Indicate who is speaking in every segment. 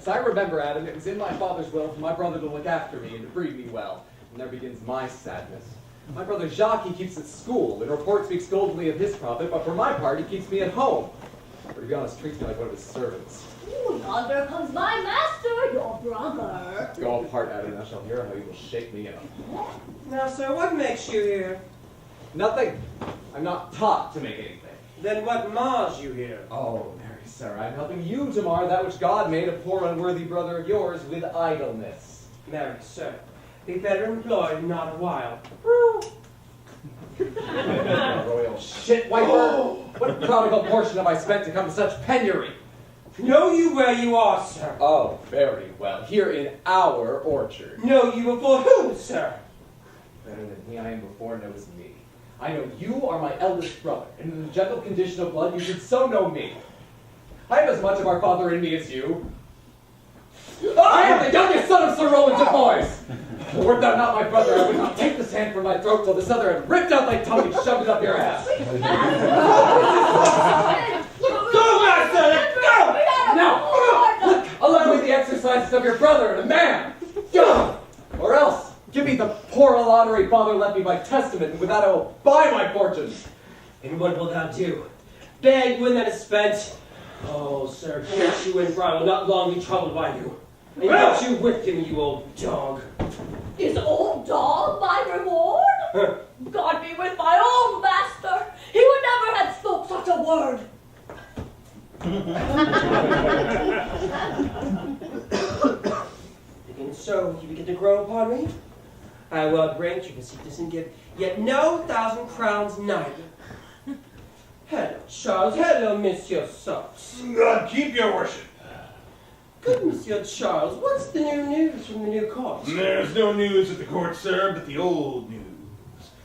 Speaker 1: As I remember, Adam, it was in my father's will for my brother to look after me and to breed me well. And there begins my sadness. My brother Jacques he keeps at school, and report speaks goldenly of his profit, but for my part he keeps me at home. Or to be honest, treats me like one of his servants.
Speaker 2: Ooh, yonder comes my master, your brother.
Speaker 1: Go apart, Adam, and thou shalt hear how he will shake me up.
Speaker 3: Now, sir, what makes you here?
Speaker 1: Nothing. I'm not taught to make anything.
Speaker 3: Then what mars you here?
Speaker 1: Oh, Mary, sir, I'm helping you to mar that which God made a poor unworthy brother of yours with idleness.
Speaker 3: Marry, sir, be better employed not a while.
Speaker 1: Royal shit wiper! What prodigal portion have I spent to come to such penury?
Speaker 3: Know you where you are, sir?
Speaker 1: Oh, very well. Here in our orchard.
Speaker 3: Know you before whom, sir?
Speaker 1: Better than he I am before knows me. I know you are my eldest brother, and in the gentle condition of blood you should so know me. I have as much of our father in me as you. I am the youngest son of Sir Roland de Bois. Wert thou not my brother, I would not take this hand from thy throat till this other had ripped out thy tongue and shoved it up your ass.
Speaker 3: Go, master! Go!
Speaker 1: Now, allow me the exercises of your brother and a man. Or else, give me the poor lottery father left me by testament, and with that I will buy my fortune.
Speaker 3: And what wilt thou do? Beg when that is spent? Oh, sir, get you and Bryan will not long be troubled by you. And get you with him, you old dog.
Speaker 2: Is old dog my reward? God be with my old master. He would never have spoke such a word.
Speaker 3: And so you begin to grow upon me? I will grant you this and give yet no 1,000 crowns neither. Hello, Charles. Hello, Monsieur Socks.
Speaker 4: God keep your worship.
Speaker 3: Good Monsieur Charles, what's the new news from the new court?
Speaker 4: There's no news at the court, sir, but the old news.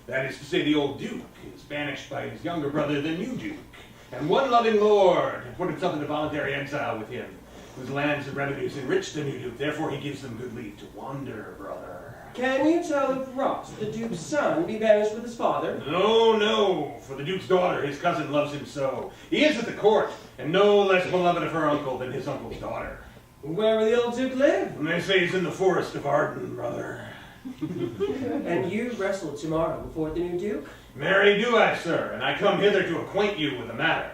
Speaker 4: That is to say, the old duke is banished by his younger brother, the new duke. And one loving lord put himself into voluntary exile with him, whose lands and revenues enrich the new duke. Therefore he gives them good leave to wander, brother.
Speaker 3: Can you tell if Ross, the duke's son, be banished with his father?
Speaker 4: No, no, for the duke's daughter, his cousin, loves him so. He is at the court, and no less beloved of her uncle than his uncle's daughter.
Speaker 3: Where will the old duke live?
Speaker 4: And they say he's in the forest of Arden, brother.
Speaker 3: And you wrestle tomorrow before the new duke?
Speaker 4: Marry do I, sir, and I come hither to acquaint you with the matter.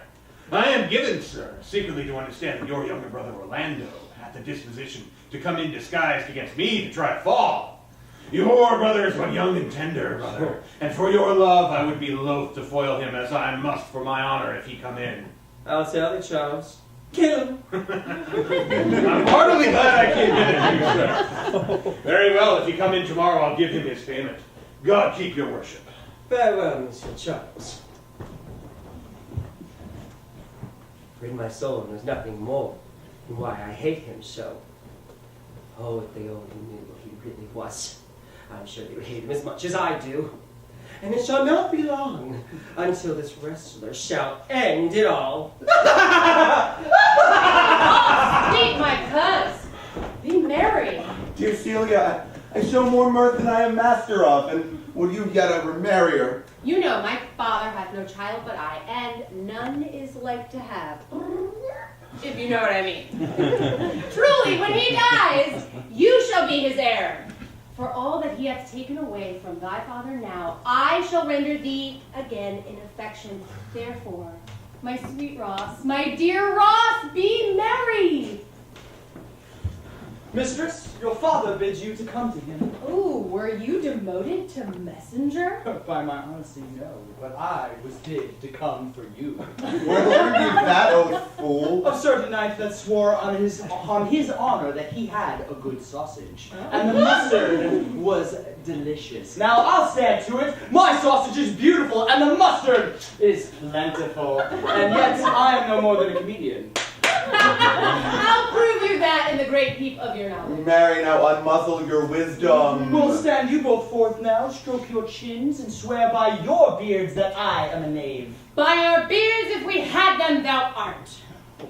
Speaker 4: I am given, sir, secretly to understand that your younger brother Orlando hath the disposition to come in disguised against me to try to fall. Your brother is but young and tender, brother, and for your love I would be loath to foil him as I must for my honor if he come in.
Speaker 3: I'll tell you, Charles. Kill him.
Speaker 4: I'm heartily glad I came in, you, sir. Very well, if he come in tomorrow, I'll give him his payment. God keep your worship.
Speaker 3: Farewell, Monsieur Charles. For in my soul there's nothing more than why I hate him so. Oh, if they only knew what he really was. I'm sure they would hate him as much as I do. And it shall not be long until this wrestler shall end it all.
Speaker 5: Speak, my cuz. Be merry.
Speaker 6: Dear Celia, I show more mirth than I am master of, and would you yet ever marry her?
Speaker 5: You know my father hath no child but I, and none is like to have. If you know what I mean. Truly, when he dies, you shall be his heir. For all that he hath taken away from thy father now, I shall render thee again in affection. Therefore, my sweet Ross, my dear Ross, be merry.
Speaker 7: Mistress, your father bids you to come to him.
Speaker 5: Ooh, were you demoted to messenger?
Speaker 7: By my honesty, no, but I was bid to come for you.
Speaker 6: Where learned you that, oath, fool?
Speaker 7: A certain knight that swore on his honor that he had a good sausage, and the mustard was delicious. Now I'll stand to it. My sausage is beautiful, and the mustard is plentiful, and yet I am no more than a comedian.
Speaker 5: I'll prove you that in the great heap of your knowledge.
Speaker 6: Marry, now unmuzzle your wisdom.
Speaker 7: We'll stand you both forth now, stroke your chins, and swear by your beards that I am a knave.
Speaker 5: By our beards, if we had them, thou art.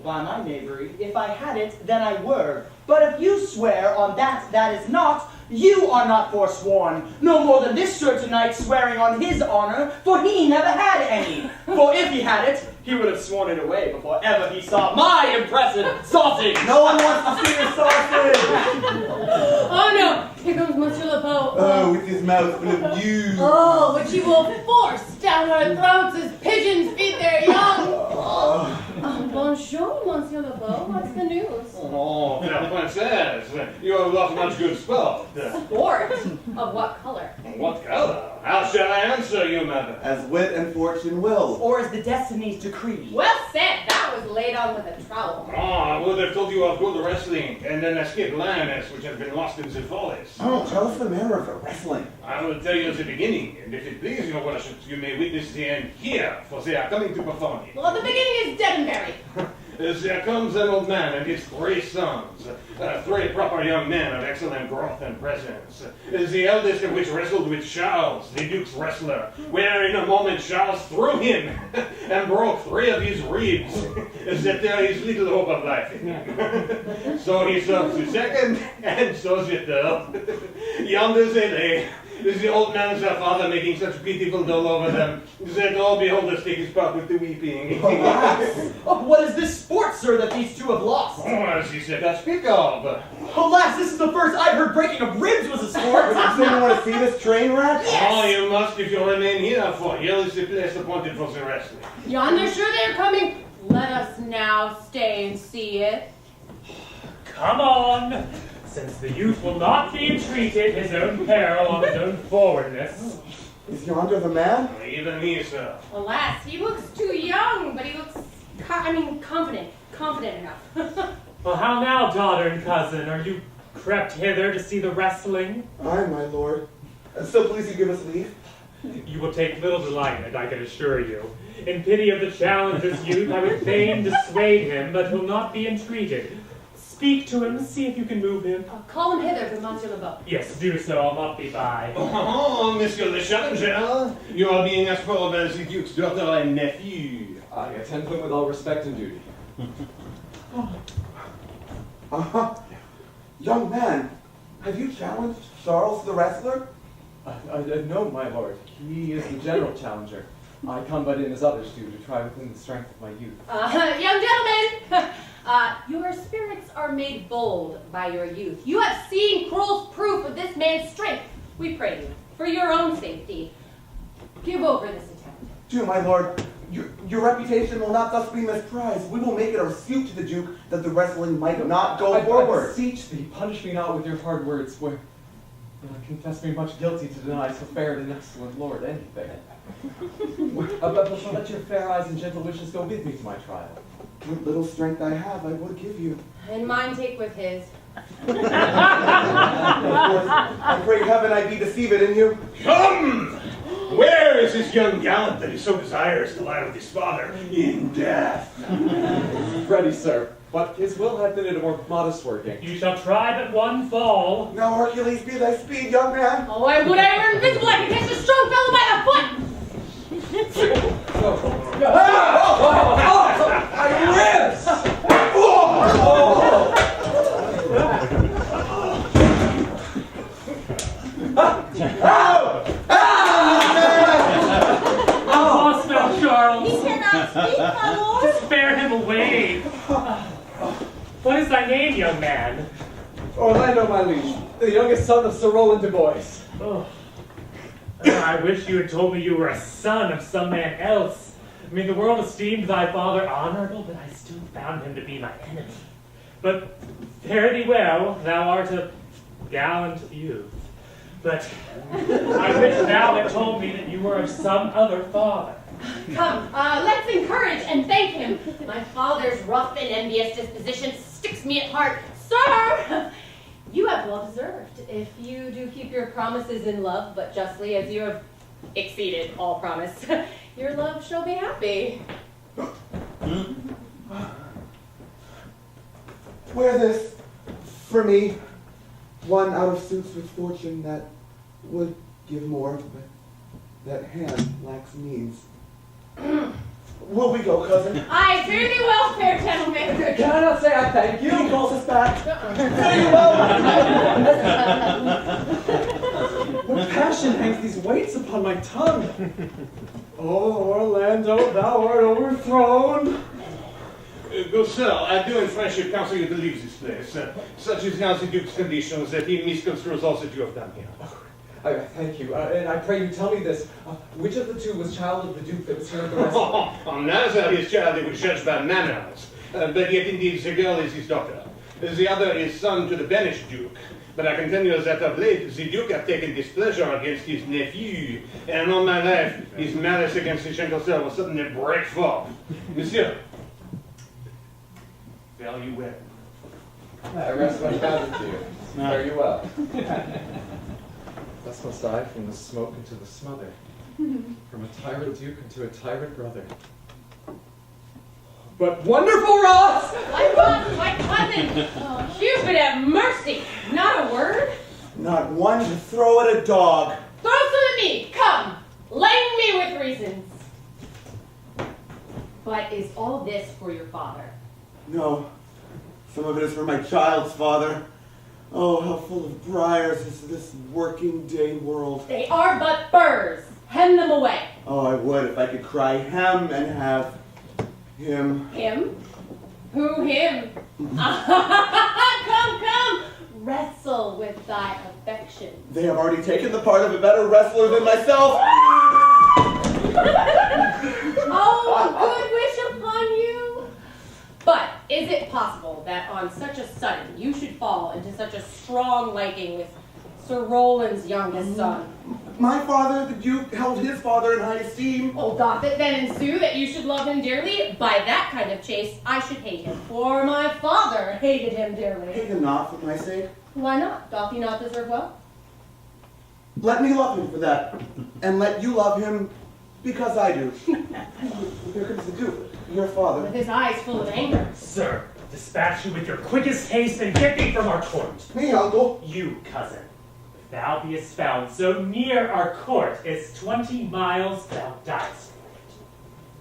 Speaker 7: By my knavery, if I had it, then I were. But if you swear on that is not, you are not forsworn, no more than this certain knight swearing on his honor, for he never had any. For if he had it, he would have sworn it away before ever he saw my impressive sausage.
Speaker 6: No one wants to see your sausage!
Speaker 5: Oh no, here comes Monsieur Le Beau.
Speaker 6: Oh, with his mouth full of you.
Speaker 5: Oh, which he will force down our throats as pigeons feed their young. Bonjour, Monsieur Le Beau. What's the news?
Speaker 4: Oh, Madame Princess, you have lost much good sport.
Speaker 5: Sport? Of what color?
Speaker 4: What color? How shall I answer you, madam?
Speaker 6: As wit and fortune will.
Speaker 7: Or as the destinies decree.
Speaker 5: Well said. That was laid on with a trowel.
Speaker 4: Oh, I would have told you of good wrestling and an escaped lioness which has been lost in the forest.
Speaker 6: Oh, tell us the manner of the wrestling.
Speaker 4: I will tell you the beginning, and if it please your worship, you may witness the end here, for they are coming to perform it.
Speaker 5: Well, the beginning is dead and buried.
Speaker 4: There comes an old man and his 3 sons, 3 proper young men of excellent growth and presence. The eldest of which wrestled with Charles, the Duke's wrestler, where in a moment Charles threw him and broke 3 of his ribs, that there is little hope of life in him. So he serves the second, and so the third. Yonder they lay, the old man's father making such pitiful dole over them, that all beholders take his part with the weeping.
Speaker 7: Oh, what is this sport, sir, that these two have lost?
Speaker 4: Oh, as he said, I speak of.
Speaker 7: Alas, this is the first I've heard breaking of ribs was a sport.
Speaker 6: So you want to see this train wreck?
Speaker 4: Oh, you must if you remain here, for here is the place appointed for the wrestling.
Speaker 5: Yonder, sure they're coming. Let us now stay and see it.
Speaker 8: Come on! Since the youth will not be entreated, his own peril on his own forwardness.
Speaker 6: Is yonder the man?
Speaker 4: Even he, sir.
Speaker 5: Alas, he looks too young, but he looks, confident enough.
Speaker 8: Well, how now, daughter and cousin? Are you crept hither to see the wrestling?
Speaker 6: Aye, my lord. So please you give us leave?
Speaker 8: You will take little delight in it, I can assure you. In pity of the challenger's youth, I would fain dissuade him, but he'll not be entreated. Speak to him, see if you can move him.
Speaker 5: Call him hither to Monsieur Le Beau.
Speaker 8: Yes, do so, I'll not be by.
Speaker 4: Oh, Monsieur le Challenger, you are being asked for by the Duke's daughter and nephew.
Speaker 1: I attend him with all respect and duty.
Speaker 6: Young man, have you challenged Charles the wrestler?
Speaker 1: No, my lord. He is the general challenger. I come but in as others do to try within the strength of my youth.
Speaker 5: Young gentlemen, your spirits are made bold by your youth. You have seen Kroll's proof of this man's strength. We pray you, for your own safety, give over this attempt.
Speaker 6: Do, my lord. Your reputation will not thus be misprized. We will make it our suit to the Duke that the wrestling might not go forward.
Speaker 1: I beseech thee, punish me not with your hard words, where confess me much guilty to deny so fair and excellent lord anything. But let your fair eyes and gentle wishes go with me to my trial.
Speaker 6: What little strength I have, I will give you.
Speaker 5: And mine take with his.
Speaker 6: Of course, I pray heaven I be deceived in you.
Speaker 4: Come! Where is this young gallant that he so desires to lie with his father in death?
Speaker 1: Ready, sir, but his will hath been in a more modest working.
Speaker 8: You shall try but one fall.
Speaker 6: Now, Hercules, be thy speed, young man.
Speaker 5: Oh, I would I were invisible, I could catch a strong fellow by the foot!
Speaker 1: My ribs!
Speaker 8: Lost now, Charles.
Speaker 2: He cannot speak, my lord.
Speaker 8: Spare him away. What is thy name, young man?
Speaker 1: Orlando, my liege, the youngest son of Sir Roland de Bois.
Speaker 8: Oh. I wish you had told me you were a son of some man else. I mean, the world esteemed thy father honorable, but I still found him to be my enemy. But fare thee well, thou art a gallant youth. But I wish thou had told me that you were of some other father.
Speaker 5: Come, let's encourage and thank him. My father's rough and envious disposition sticks me at heart. Sir, you have well deserved, if you do keep your promises in love, but justly as you have exceeded all promise. Your love shall be happy.
Speaker 6: Wear this for me. One out of suits with fortune that would give more, but that hand lacks means. Will we go, cousin?
Speaker 5: I fare thee well, fair gentleman.
Speaker 1: Can I not say I thank you?
Speaker 6: He calls us back. Very well.
Speaker 7: What passion hangs these weights upon my tongue? Oh, Orlando, thou art overthrown.
Speaker 4: Good sir, I do in friendship counsel you to leave this place. Such is now the Duke's conditions that he misconstrues all that you have done here.
Speaker 1: Thank you. And I pray you tell me this. Which of the two was child of the Duke that was here at the restaurant?
Speaker 4: Neither is child he was judged by manners, but yet indeed the girl is his daughter. The other is son to the banished Duke. But I can tell you that of late the Duke hath taken displeasure against his nephew, and all my life his malice against the gentle sir will suddenly break forth. Monsieur, fare you well.
Speaker 1: I rest my bound to you. Fare you well. Thus must I from the smoke into the smother, from a tyrant duke into a tyrant brother. But wonderful Ross!
Speaker 5: My Ross, my cousin. Oh, Cupid have mercy. Not a word.
Speaker 6: Not one to throw at a dog.
Speaker 5: Throw some at me. Come. Lighten me with reasons. But is all this for your father?
Speaker 6: No. Some of it is for my child's father. Oh, how full of briars is this working day world.
Speaker 5: They are but burrs. Hem them away.
Speaker 6: Oh, I would if I could cry hem and have him.
Speaker 5: Him? Who him? Come. Wrestle with thy affection.
Speaker 6: They have already taken the part of a better wrestler than myself.
Speaker 5: Oh, good wish upon you. But is it possible that on such a sudden you should fall into such a strong liking with Sir Roland's youngest son?
Speaker 6: My father, the Duke, held his father in high esteem.
Speaker 5: Oh, doth it then ensue that you should love him dearly? By that kind of chase, I should hate him, for my father hated him dearly.
Speaker 6: Hate him not for my sake.
Speaker 5: Why not? Doth he not deserve well?
Speaker 6: Let me love him for that, and let you love him because I do. Here comes the Duke, your father.
Speaker 5: With his eyes full of anger.
Speaker 8: Sir, dispatch you with your quickest haste and get thee from our court.
Speaker 6: Me, uncle.
Speaker 8: You, cousin, if thou beest found so near our court as 20 miles, thou diest.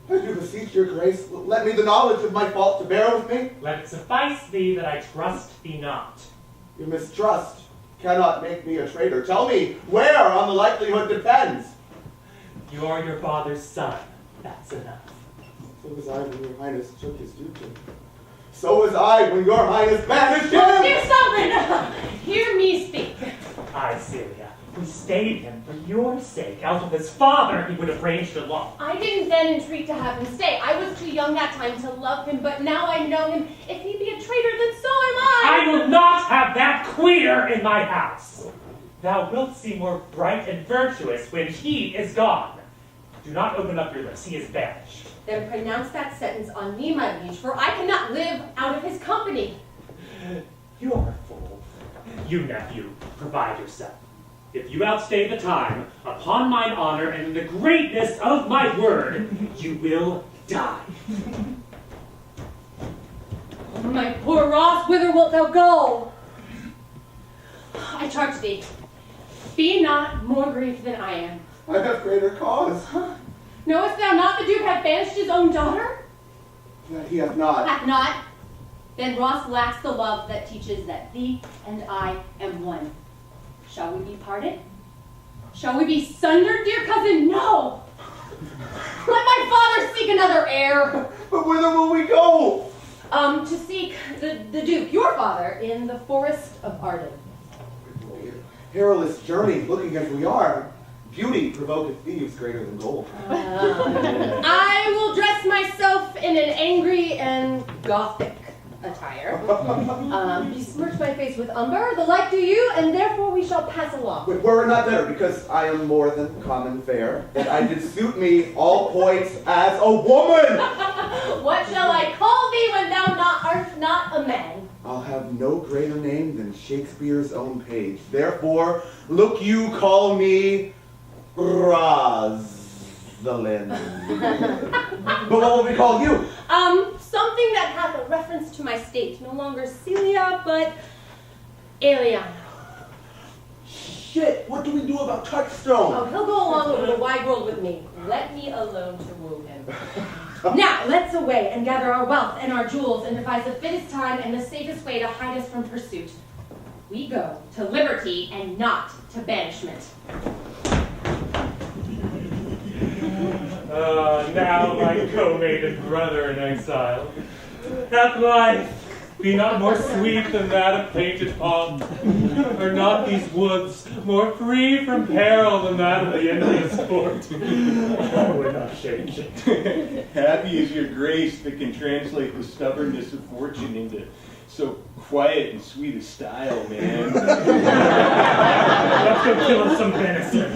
Speaker 6: I do beseech your grace, let me the knowledge of my fault to bear with me.
Speaker 8: Let it suffice thee that I trust thee not.
Speaker 6: Your mistrust cannot make me a traitor. Tell me, where on the likelihood depends?
Speaker 8: You are your father's son. That's enough.
Speaker 6: So was I when your highness took his dukedom. So was I when your highness banished
Speaker 5: Oh,
Speaker 6: him!
Speaker 5: dear sovereign, hear me speak.
Speaker 8: Aye, Celia, we stayed him for your sake. Out of his father, he would have ranged along.
Speaker 5: I didn't then entreat to have him stay. I was too young that time to love him, but now I know him. If he be a traitor, then so am I.
Speaker 8: I will not have that queer in my house. Thou wilt seem more bright and virtuous when he is gone. Do not open up your lips. He is banished.
Speaker 5: Then pronounce that sentence on me, my liege, for I cannot live out of his company.
Speaker 8: You are a fool. You, nephew, provide yourself. If you outstay the time, upon mine honor and the greatness of my word, you will die.
Speaker 5: My poor Ross, whither wilt thou go? I charge thee, be not more grieved than I am.
Speaker 6: I have greater cause.
Speaker 5: Knowest thou not the Duke hath banished his own daughter?
Speaker 6: That he hath not.
Speaker 5: Hath not? Then Ross lacks the love that teaches that thee and I am one. Shall we be parted? Shall we be sundered, dear cousin? No! Let my father seek another heir.
Speaker 6: But whither will we go?
Speaker 5: To seek the Duke, your father, in the forest of Arden.
Speaker 6: Perilous journey, looking as we are. Beauty provoketh thieves greater than gold.
Speaker 5: I will dress myself in an angry and gothic attire. Besmirch my face with umber, the like do you, and therefore we shall pass along.
Speaker 6: Were it not better, because I am more than common fair, that I did suit me all points as a woman?
Speaker 5: What shall I call thee when thou art not a man?
Speaker 6: I'll have no greater name than Shakespeare's own page. Therefore, look you call me Rosalind. But what will we call you?
Speaker 5: Something that hath a reference to my state. No longer Celia, but Eliana.
Speaker 6: Shit, what do we do about Touchstone?
Speaker 5: Oh, he'll go along over the wide world with me. Let me alone to woo him. Now, let's away and gather our wealth and our jewels and devise the fittest time and the safest way to hide us from pursuit. We go to liberty and not to banishment.
Speaker 8: Now, my co-mated brother in exile, hath life be not more sweet than that of painted palm? Are not these woods more free from peril than that of the Indian sport? I would not change it.
Speaker 4: Happy is your grace that can translate the stubbornness of fortune into so quiet and sweet a style, man.
Speaker 8: Let's go kill us some venison.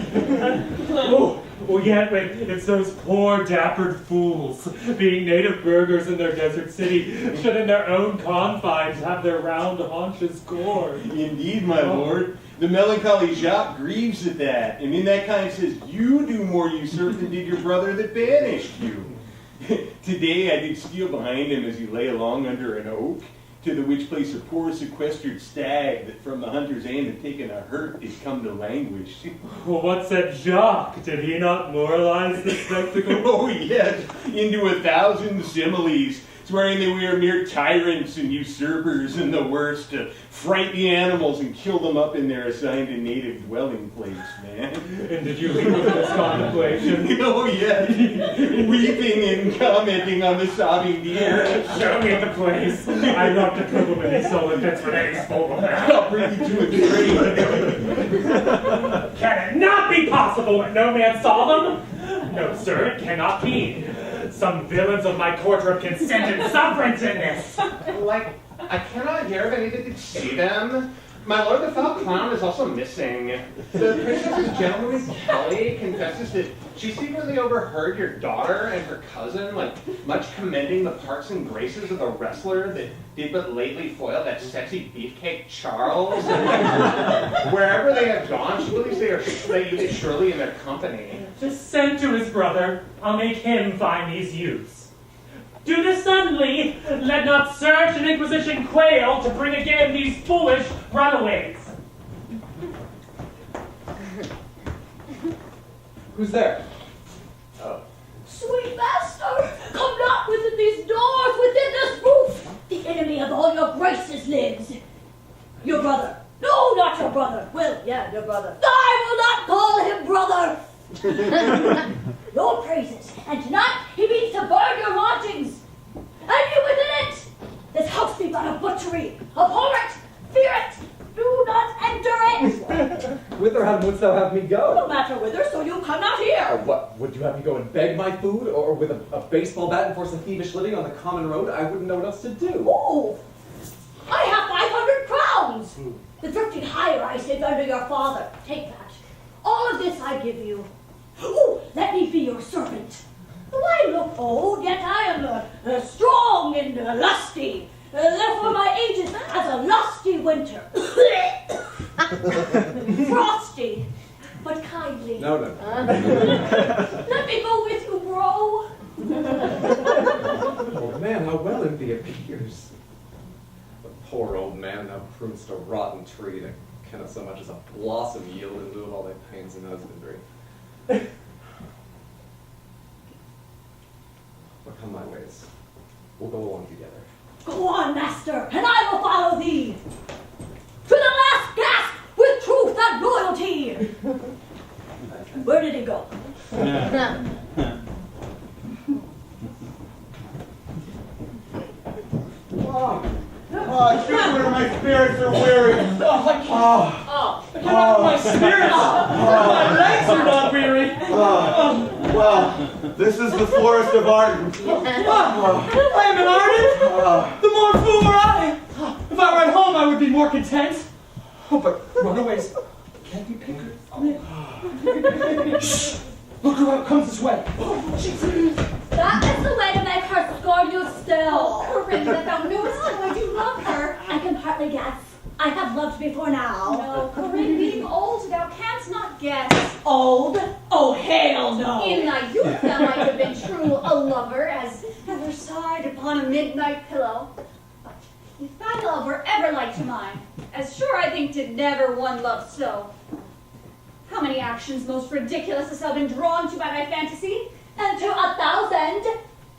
Speaker 8: Oh, yeah, but it's those poor dappered fools, being native burghers in their desert city, should in their own confines have their round haunches gored.
Speaker 4: Indeed, my lord. The melancholy Jacques grieves at that, and in that kind says, you do more usurp than did your brother that banished you. Today I did steal behind him as he lay along under an oak, to the which place a poor sequestered stag that from the hunter's hand had taken a hurt is come to languish.
Speaker 8: Well, what said Jacques? Did he not moralize the spectacle?
Speaker 4: Oh yes, into 1,000 similes, swearing that we are mere tyrants and usurpers and the worst, to fright the animals and kill them up in their assigned and native dwelling place, man.
Speaker 8: And did you leave with this contemplation?
Speaker 4: Oh yes, weeping and commenting on the sobbing deer.
Speaker 8: Show me the place. I love to quibble with these solar fits for any spoil.
Speaker 4: I'll bring you to a tree.
Speaker 8: Can it not be possible that no man saw them? No, sir, it cannot be. Some villains of my courtroom consented sufferance in this.
Speaker 1: Like, I cannot hear of any that did see them. My lord, the foul clown is also missing. The princess's gentleman, Kelly, confesses that she secretly overheard your daughter and her cousin, like, much commending the parts and graces of the wrestler that did but lately foil that sexy beefcake Charles. And wherever they have gone, she believes they are surely in their company.
Speaker 8: Just send to his brother. I'll make him find these youths. Do this suddenly. Let not search and inquisition quail to bring again these foolish runaways.
Speaker 1: Who's there? Oh.
Speaker 2: Sweet master, come not within these doors, within this roof. The enemy of all your graces lives. Your brother. No, not your brother. Well, yeah, your brother. I will not call him brother. Lord praises, and tonight he means to burn your lodgings, and you within it. This house be but a butchery. Abhor it, fear it, do not enter it.
Speaker 1: Whither wouldst thou have me go?
Speaker 2: No matter whither, so you come not here.
Speaker 1: What, would you have me go and beg my food, or with a baseball bat enforce a thievish living on the common road? I wouldn't know what else to do.
Speaker 2: Oh, I have 500 crowns. The thrifty hire I saved under your father. Take that. All of this I give you. Oh, let me be your servant. I look old, yet I am strong and lusty. Therefore my age is as a lusty winter. Frosty, but kindly.
Speaker 1: No.
Speaker 2: Let me go with you, bro.
Speaker 1: Old man, how well in thee appears. The poor old man, thou prunest a rotten tree that cannot so much as a blossom yield in lieu of all thy pains and husbandry. But come my ways. We'll go along together.
Speaker 2: Go on, master, and I will follow thee. To the last gasp with truth and loyalty. Where did he go?
Speaker 4: Shakesqueer, my spirits are weary.
Speaker 7: I cannot my spirits. My legs are not weary.
Speaker 6: Well, this is the forest of Arden.
Speaker 7: I am an ardent. The more fool were I. If I were at home, I would be more content. Oh, but runaways can't be pickered. Shh! Look who comes this way.
Speaker 2: That is the way to make her scorn you still.
Speaker 5: Corinne, that thou knowest how I do love her.
Speaker 2: I can partly guess. I have loved before now.
Speaker 5: No, Corinne, being old, thou canst not guess.
Speaker 2: Old? Oh, hell no.
Speaker 5: In thy youth thou might have been true a lover, as ever sighed upon a midnight pillow. But if thy love were ever like to mine, as sure I think did never one love so. How many actions most ridiculous hast thou been drawn to by thy fantasy?
Speaker 2: And to 1,000.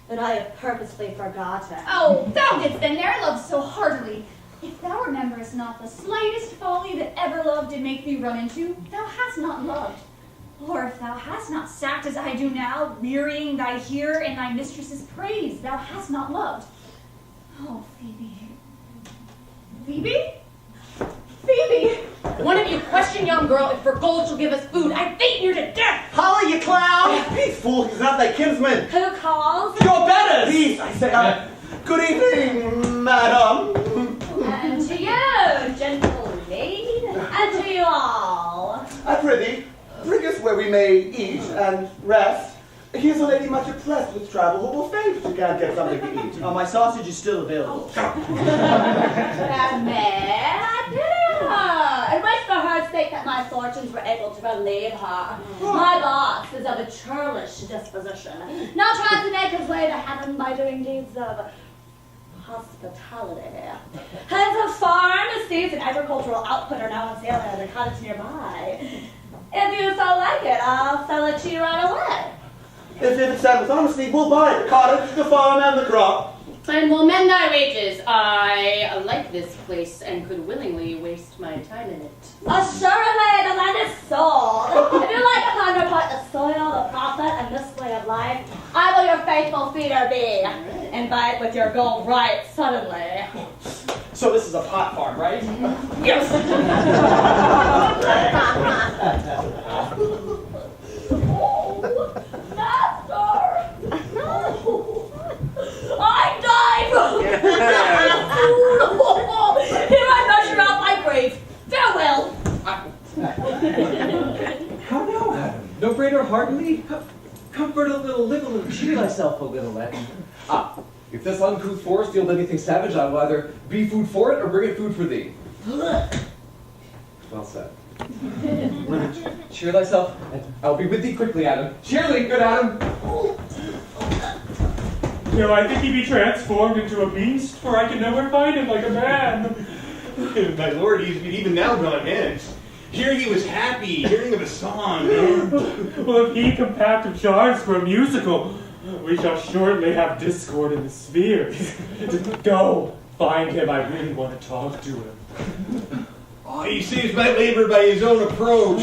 Speaker 2: that I have purposely forgotten.
Speaker 9: Oh, thou didst then ne'er love so heartily. If thou rememberest not the slightest folly that ever love did make thee run into, thou hast not loved. Or if thou hast not sat as I do now, wearying thy hearer in thy mistress's praise, thou hast not loved. Oh, Phoebe. Phoebe? Phoebe!
Speaker 5: One of you question young girl if for gold she'll give us food. I faint you to death!
Speaker 7: Holly, you clown!
Speaker 6: Peace, fool, he's not thy kinsman.
Speaker 2: Who calls?
Speaker 7: Your betters!
Speaker 6: Peace, I say. Good evening, madam.
Speaker 2: And to you, gentle maid, and to you all.
Speaker 6: I prithee, bring us where we may eat and rest. Here's a lady much oppressed with travel who will faint if she can't get something to eat.
Speaker 7: My sausage is still available.
Speaker 2: It was for her sake that my fortunes were able to relieve her. My boss is of a churlish disposition. Now tries to make his way to heaven by doing deeds of hospitality. Heads of farm, estates, and agricultural output are now on sale at a cottage nearby. If you so like it, I'll sell it to you right away.
Speaker 6: If it's said with honesty, we'll buy the cottage, the farm, and the crop.
Speaker 5: And we'll mend thy wages. I like this place and could willingly waste my time in it.
Speaker 2: Assuredly, the land is sold. If you like to counterpart the soil, the profit, and this way of life, I will your faithful feeder be. Invite with your gold right suddenly.
Speaker 7: So this is a pot farm, right?
Speaker 2: Yes. Master! I died! Here I measure out my grave. Farewell!
Speaker 10: How now, Adam? No greater heartily? Comfort a little, live a little, cheer thyself a little, lad.
Speaker 1: Ah, if this uncouth forest yield anything savage, I will either be food for it or bring it food for thee. Well said. Cheer thyself, and I'll be with thee quickly, Adam. Cheerly, good Adam!
Speaker 8: No, I think he be transformed into a beast, for I can nowhere find him like a man.
Speaker 4: My lord, he's even now gone hence. Here he was happy, hearing of a song.
Speaker 8: Well, if he compact of charms for a musical, we shall shortly have discord in the spheres. Go, find him, I really want to talk to him.
Speaker 4: Oh, he saves my labor by his own approach.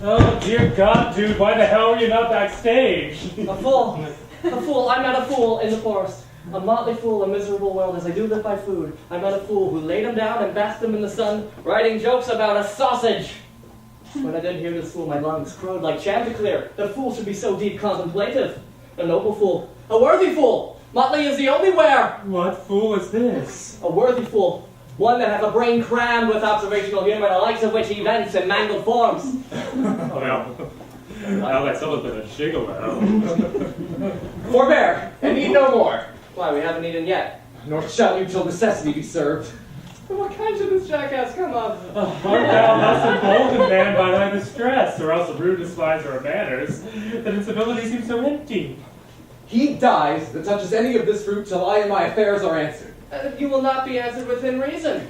Speaker 8: Oh, dear God, dude, why the hell are you not backstage?
Speaker 3: A fool. I'm not a fool in the forest. A motley fool, a miserable world, as I do live by food. I'm not a fool who laid him down and bathed him in the sun, writing jokes about a sausage. When I did hear this fool, my lungs crowed like Chanticleer. The fool should be so deep contemplative. A noble fool. A worthy fool. Motley is the only wear.
Speaker 8: What fool is this?
Speaker 3: A worthy fool. One that has a brain crammed with observational humor, the likes of which he vents in mangled forms.
Speaker 8: Well, that's someone's been a gigolo.
Speaker 1: Forbear, and eat no more.
Speaker 3: Why, we haven't eaten yet.
Speaker 1: Nor shall you till necessity be served.
Speaker 3: What kind should this jackass come of?
Speaker 8: Art thou thus emboldened, man, by thy distress, or else a rude despiser of manners, that its ability seems so empty?
Speaker 1: He dies that touches any of this fruit till I and my affairs are answered.
Speaker 3: You will not be answered within reason.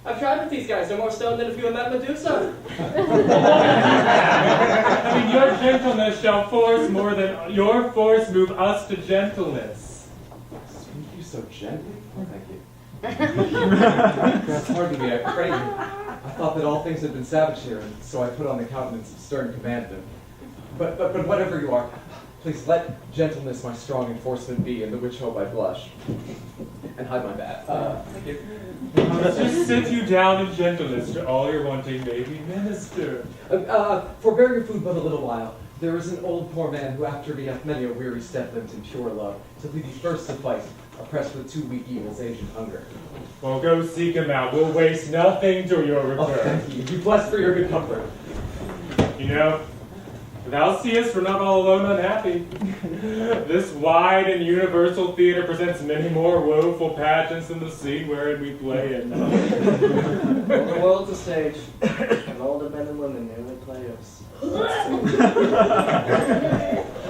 Speaker 3: I've tried with these guys. They're more stoned than if you had met Medusa.
Speaker 8: I mean, your gentleness shall force more than your force move us to gentleness.
Speaker 1: Speak you so gently? Oh, thank you. Pardon me, I pray you. I thought that all things had been savage here, and so I put on the countenance of stern command. But whatever you are, please let gentleness my strong enforcement be, in the which hope I blush. And hide my bat. Thank you.
Speaker 8: Let's just sit you down in gentleness to all your wanting baby minister.
Speaker 1: Forbear your food but a little while. There is an old poor man who after me hath many a weary step lived in pure love, till he be first suffice, oppressed with 2 weak evils, age and hunger.
Speaker 8: Well, go seek him out. We'll waste nothing till your return.
Speaker 1: Oh, thank you. Be blessed for your good comfort.
Speaker 8: You know, thou seest we're not all alone unhappy. This wide and universal theater presents many more woeful pageants than the scene wherein we play it.
Speaker 3: Well, the world's a stage, and all the men and women merely players.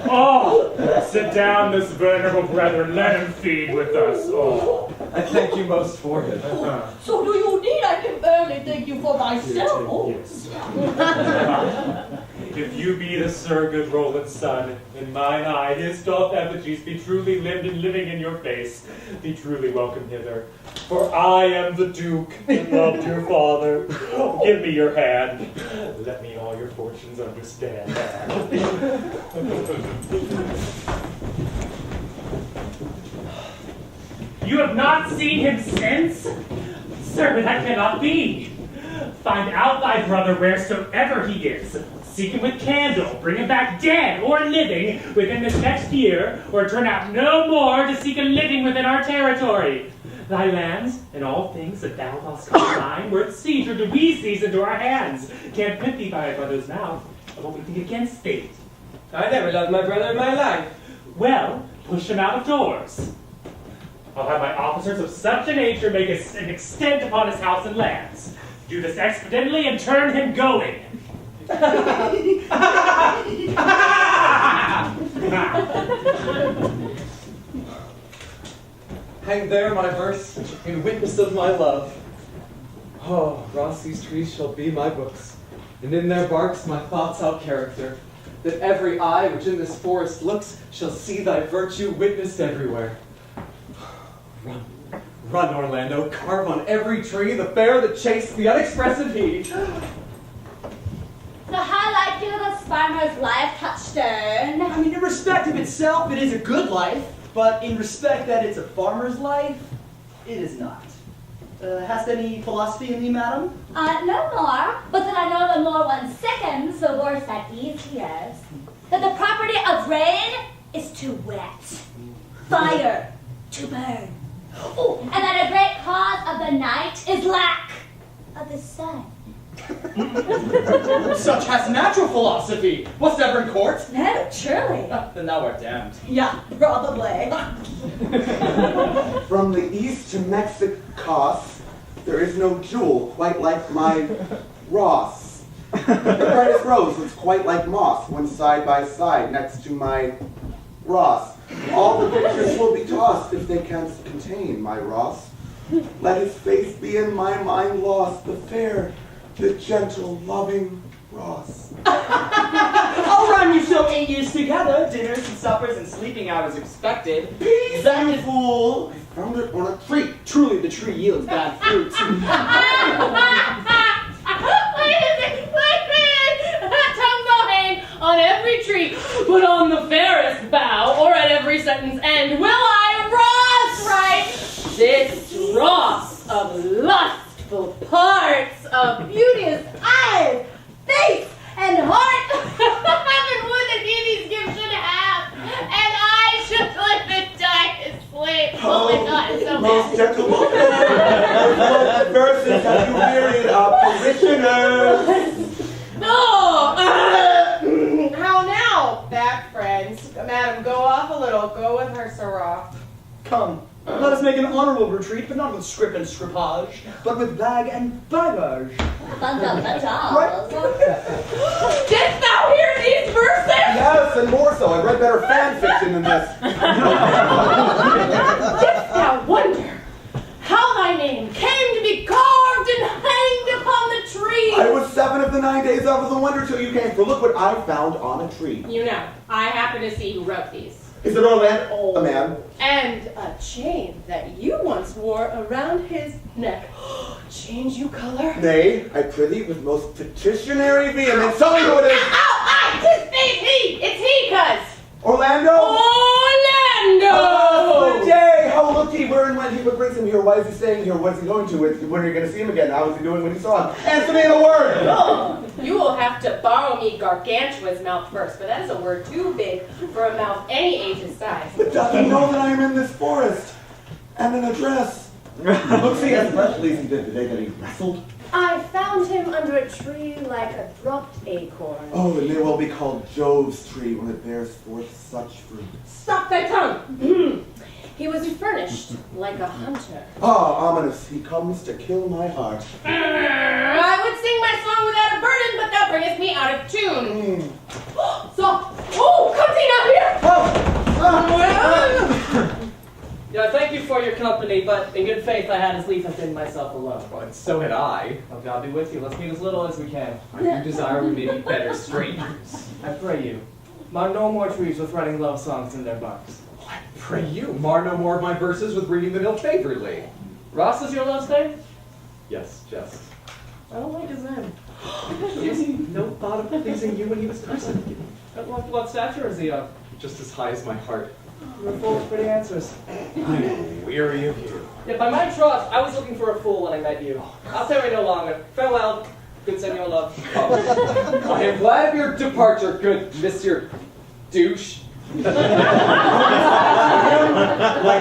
Speaker 8: Oh, sit down, this venerable brethren, let him feed with us. Oh.
Speaker 1: I thank you most for it.
Speaker 2: So do you need? I can barely thank you for myself.
Speaker 8: Yes. If you be the Sir Good Roland's son, in mine eye his doth effigies be truly lived and living in your face. Be truly welcome hither. For I am the Duke, and loved your father. Give me your hand. Let me all your fortunes understand. You have not seen him since? Sir, that cannot be. Find out thy brother wheresoever he is. Seek him with candle, bring him back dead or living within this next year, or turn out no more to seek a living within our territory. Thy lands and all things that thou dost call thine were at siege or do we seize into our hands. Can't put thee by thy brother's mouth. I won't think against thee.
Speaker 3: I never loved my brother in my life.
Speaker 8: Well, push him out of doors. I'll have my officers of such a nature make an extent upon his house and lands. Do this expediently and turn him going.
Speaker 1: Hang there my verse, in witness of my love. Oh, Ross, these trees shall be my books, and in their barks my thoughts out character, that every eye which in this forest looks shall see thy virtue witnessed everywhere. Run, run, Orlando, carve on every tree the fair, the chaste, the unexpressive he.
Speaker 2: So how like you this farmer's life, Touchstone?
Speaker 7: I mean, in respect of itself, it is a good life, but in respect that it's a farmer's life, it is not. Hast any philosophy in thee, madam?
Speaker 2: No more, but that I know the more one seconds, the worse that these years. That the property of rain is to wet, fire to burn. Oh, and that a great cause of the night is lack of the sun.
Speaker 7: Such has natural philosophy. Wast ever in court?
Speaker 2: No, truly.
Speaker 7: Then thou art damned.
Speaker 2: Yeah, probably.
Speaker 6: From the east to Mexico, there is no jewel quite like my Ross. The brightest rose looks quite like moss when side by side next to my Ross. All the pictures will be tossed if they can't contain my Ross. Let his face be in my mind lost, the fair, the gentle, loving Ross.
Speaker 7: I'll run you so 8 years together. Dinners and suppers and sleeping hours expected.
Speaker 6: Peace,
Speaker 7: That is
Speaker 6: fool! I found it on a tree.
Speaker 7: truly the tree yields bad fruit.
Speaker 5: On every tree, but on the fairest bough, or at every sentence end, will I Ross write this Ross of lustful parts, of beauteous eyes, face, and heart. Heaven would that he these gifts should have, and I should live and die his slave. Oh my God, it's so
Speaker 6: Most
Speaker 5: bad.
Speaker 6: gentle woman, verses have you wearied of parishioners?
Speaker 5: How now, back friends? Madam, go off a little. Go with her, Sirrah.
Speaker 7: Come, let us make an honorable retreat, but not with scrip and scripage, but with bag and baggage.
Speaker 5: Didst thou hear these verses?
Speaker 6: Yes, and more so. I've read better fan fiction than this.
Speaker 5: Didst thou wonder how thy name came to be carved and hanged upon the tree?
Speaker 6: I was 7 of the 9 days out of the wonder till you came, for look what I found on a tree.
Speaker 5: You know, I happen to see who wrote these.
Speaker 6: Is it Orlando? A man?
Speaker 5: And a chain that you once wore around his neck. Change you color?
Speaker 6: Nay, I prithee with most petitionary vehemence. Tell me who it is.
Speaker 5: Ow! It's he! It's he, cuz!
Speaker 6: Orlando?
Speaker 5: Orlando!
Speaker 6: Good day! How looked he? Where and when he would bring him here? Why is he staying here? What is he going to? When are you going to see him again? How is he doing when you saw him? Answer me in a word!
Speaker 5: Oh, you will have to borrow me Gargantua's mouth first, but that is a word too big for a mouth any age's size.
Speaker 6: But doth he know that I am in this forest? And an address? Look, see, as much as he did the day that he wrestled.
Speaker 5: I found him under a tree like a dropped acorn.
Speaker 6: Oh, it may well be called Jove's tree when it bears forth such fruit.
Speaker 5: Stop thy tongue! He was furnished like a hunter.
Speaker 6: Ah, ominous, he comes to kill my heart.
Speaker 5: I would sing my song without a burden, but thou bringest me out of tune. So, comes he not here?
Speaker 11: Yeah, thank you for your company, but in good faith I had as lief have been myself alone.
Speaker 1: Well, and so had I.
Speaker 11: Oh, God be with you. Let's meet as little as we can.
Speaker 1: I do desire we may be better strangers.
Speaker 11: I pray you. Mar no more trees with writing love songs in their barks.
Speaker 1: I pray you, mar no more of my verses with reading them ill-favoredly.
Speaker 11: Ross is your love's name?
Speaker 1: Yes, just.
Speaker 11: I don't like his name.
Speaker 1: Has he no thought of pleasing you when he was christened?
Speaker 11: What stature is he of?
Speaker 1: Just as high as my heart.
Speaker 11: You're full of pretty answers.
Speaker 1: I'm weary of you.
Speaker 11: Yeah, by my troth, I was looking for a fool when I met you. I'll tarry no longer. Farewell, good senor love.
Speaker 1: I am glad of your departure, good Monsieur Douche.
Speaker 6: Like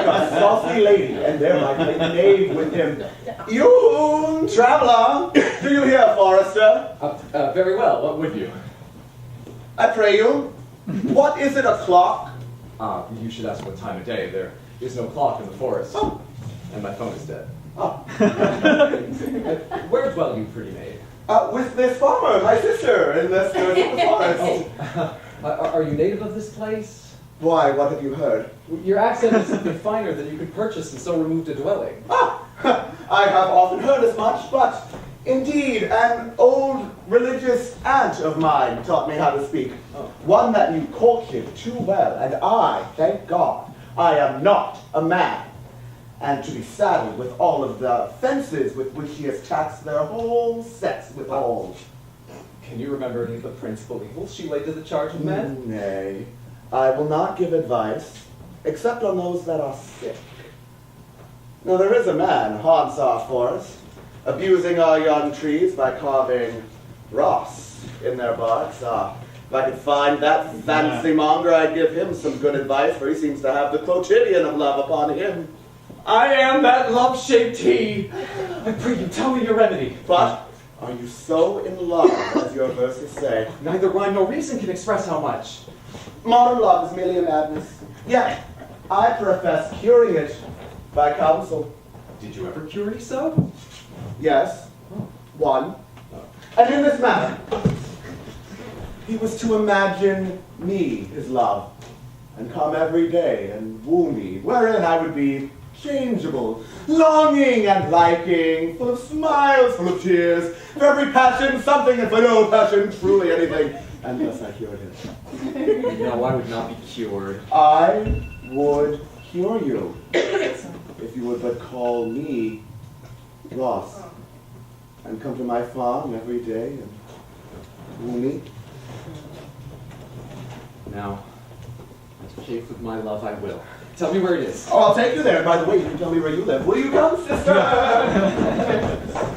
Speaker 6: a saucy lady, and there might play the knave with him. You, traveller, do you hear, Forester?
Speaker 1: Very well, what would you?
Speaker 6: I pray you, what is it o'clock?
Speaker 1: You should ask what time of day. There is no clock in the forest.
Speaker 6: Oh.
Speaker 1: And my phone is dead.
Speaker 6: Oh.
Speaker 1: Where dwell you, pretty maid?
Speaker 6: With this farmer, my sister, in the skirts of the forest.
Speaker 1: Are you native of this place?
Speaker 6: Why, what have you heard?
Speaker 1: Your accent is something finer than you could purchase and so remove a dwelling.
Speaker 6: I have often heard as much, but indeed, an old religious aunt of mine taught me how to speak. One that knew courtship too well, and I, thank God, I am not a man. And to be saddled with all of the offenses with which she has taxed their whole sex withal.
Speaker 1: Can you remember any of the principal evils she laid to the charge of men?
Speaker 6: Nay, I will not give advice, except on those that are sick. Now there is a man haunts our forest, abusing our young trees by carving Ross in their barks. If I could find that fancy monger, I'd give him some good advice, for he seems to have the quotidian of love upon him.
Speaker 1: I am that love-shaped he. I pray you, tell me your remedy.
Speaker 6: But are you so in love, as your verses say?
Speaker 1: Neither rhyme nor reason can express how much.
Speaker 6: Modern love is merely a madness. Yet, I profess curing it by counsel.
Speaker 1: Did you ever cure me so?
Speaker 6: Yes, one. And in this manner, he was to imagine me his love, and come every day and woo me, wherein I would be changeable, longing and liking, full of smiles, full of tears, for every passion something, and for no passion truly anything. And thus I cured him.
Speaker 1: No, I would not be cured.
Speaker 6: I would cure you, if you would but call me Ross, and come to my farm every day and woo me. Now, to faith with my love I will.
Speaker 1: Tell me where it is.
Speaker 6: Oh, I'll take you there. By the way, you can tell me where you live. Will you come, sister?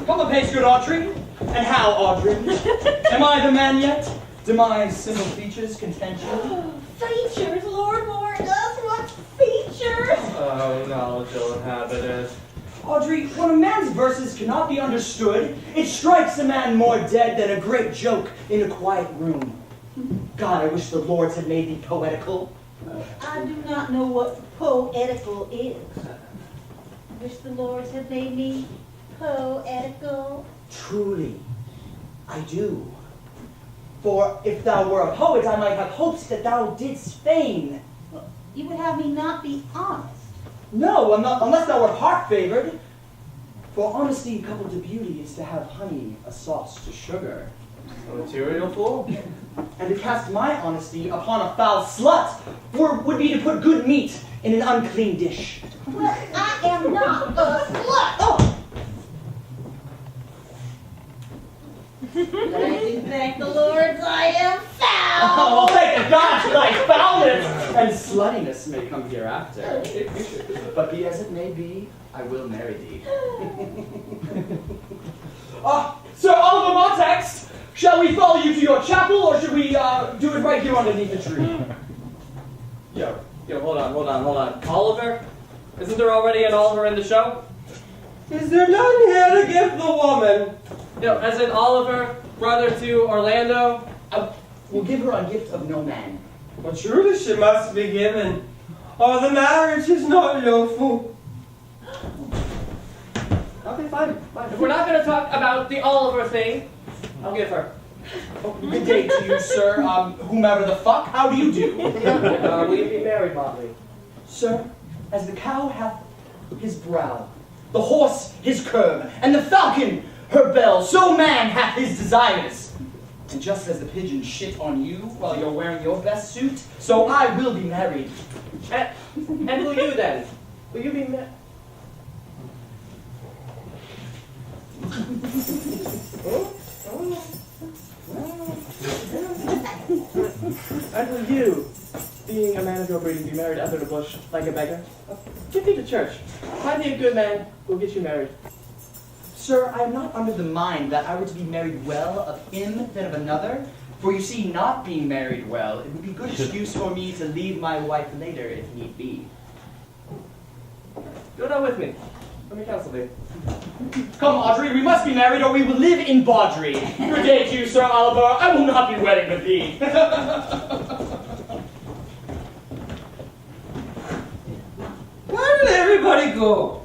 Speaker 7: Come apace, good Audrey. And how, Audrey? Am I the man yet? Do my simple features content you?
Speaker 2: Features, Lord Morgus, what features?
Speaker 11: Oh, no, Dillon, habit it.
Speaker 7: Audrey, when a man's verses cannot be understood, it strikes a man more dead than a great joke in a quiet room. God, I wish the lords had made thee poetical.
Speaker 2: I do not know what poetical is. I wish the lords had made me poetical.
Speaker 7: Truly, I do. For if thou were a poet, I might have hopes that thou didst feign.
Speaker 2: You would have me not be honest.
Speaker 7: No, unless thou wert heart-favored. For honesty coupled to beauty is to have honey a sauce to sugar.
Speaker 11: A material fool?
Speaker 7: And to cast my honesty upon a foul slut would be to put good meat in an unclean dish.
Speaker 2: Well, I am not a slut.
Speaker 7: Oh!
Speaker 2: But I do thank the lords I am foul.
Speaker 7: Oh, well, thank the gods thy foulness and sluttiness may come hereafter. But be as it may be, I will marry thee. Sir Oliver Martext, shall we follow you to your chapel, or should we do it right here underneath the tree?
Speaker 11: Yo, hold on. Oliver? Isn't there already an Oliver in the show?
Speaker 3: Is there none here to give the woman?
Speaker 11: As in Oliver, brother to Orlando?
Speaker 7: We'll give her a gift of no man.
Speaker 3: But truly she must be given, or the marriage is not lawful.
Speaker 11: Okay, fine. If we're not going to talk about the Oliver thing, I'll give her.
Speaker 7: Oh, good day to you, sir. Whomever the fuck, how do you do?
Speaker 11: Will you be married, Motley?
Speaker 7: Sir, as the cow hath his brow, the horse his curb, and the falcon her bell, so man hath his desires. And just as the pigeon shit on you while you're wearing your best suit, so I will be married.
Speaker 11: And will you then? Will you be married? And will you, being a man of your breeding, be married under the bush like a beggar? Get me to church. Find me a good man who'll get you married.
Speaker 7: Sir, I am not under the mind that I were to be married well of him than of another. For you see, not being married well, it would be good excuse for me to leave my wife later if need be.
Speaker 11: Go down with me. Let me counsel thee.
Speaker 7: Come, Audrey, we must be married or we will live in Baudry. Good day to you, Sir Oliver. I will not be wedding with thee.
Speaker 10: Where did everybody go?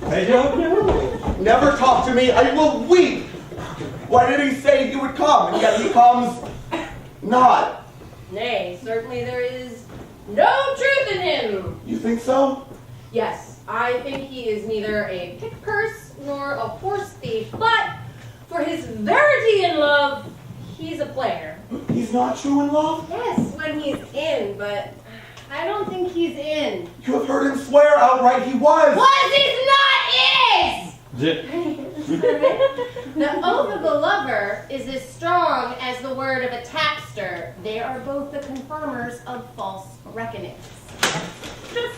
Speaker 6: I don't know. Never talk to me, I will weep. Why did he say he would come, and yet he comes not?
Speaker 5: Nay, certainly there is no truth in him.
Speaker 6: You think so?
Speaker 5: Yes, I think he is neither a pick purse nor a horse thief, but for his verity in love, he's a player.
Speaker 6: He's not true in love?
Speaker 5: Yes, when he's in, but I don't think he's in.
Speaker 6: You have heard him swear outright he was.
Speaker 5: Was he's not is! The oath of the lover is as strong as the word of a tapster. They are both the confirmers of false reckonings.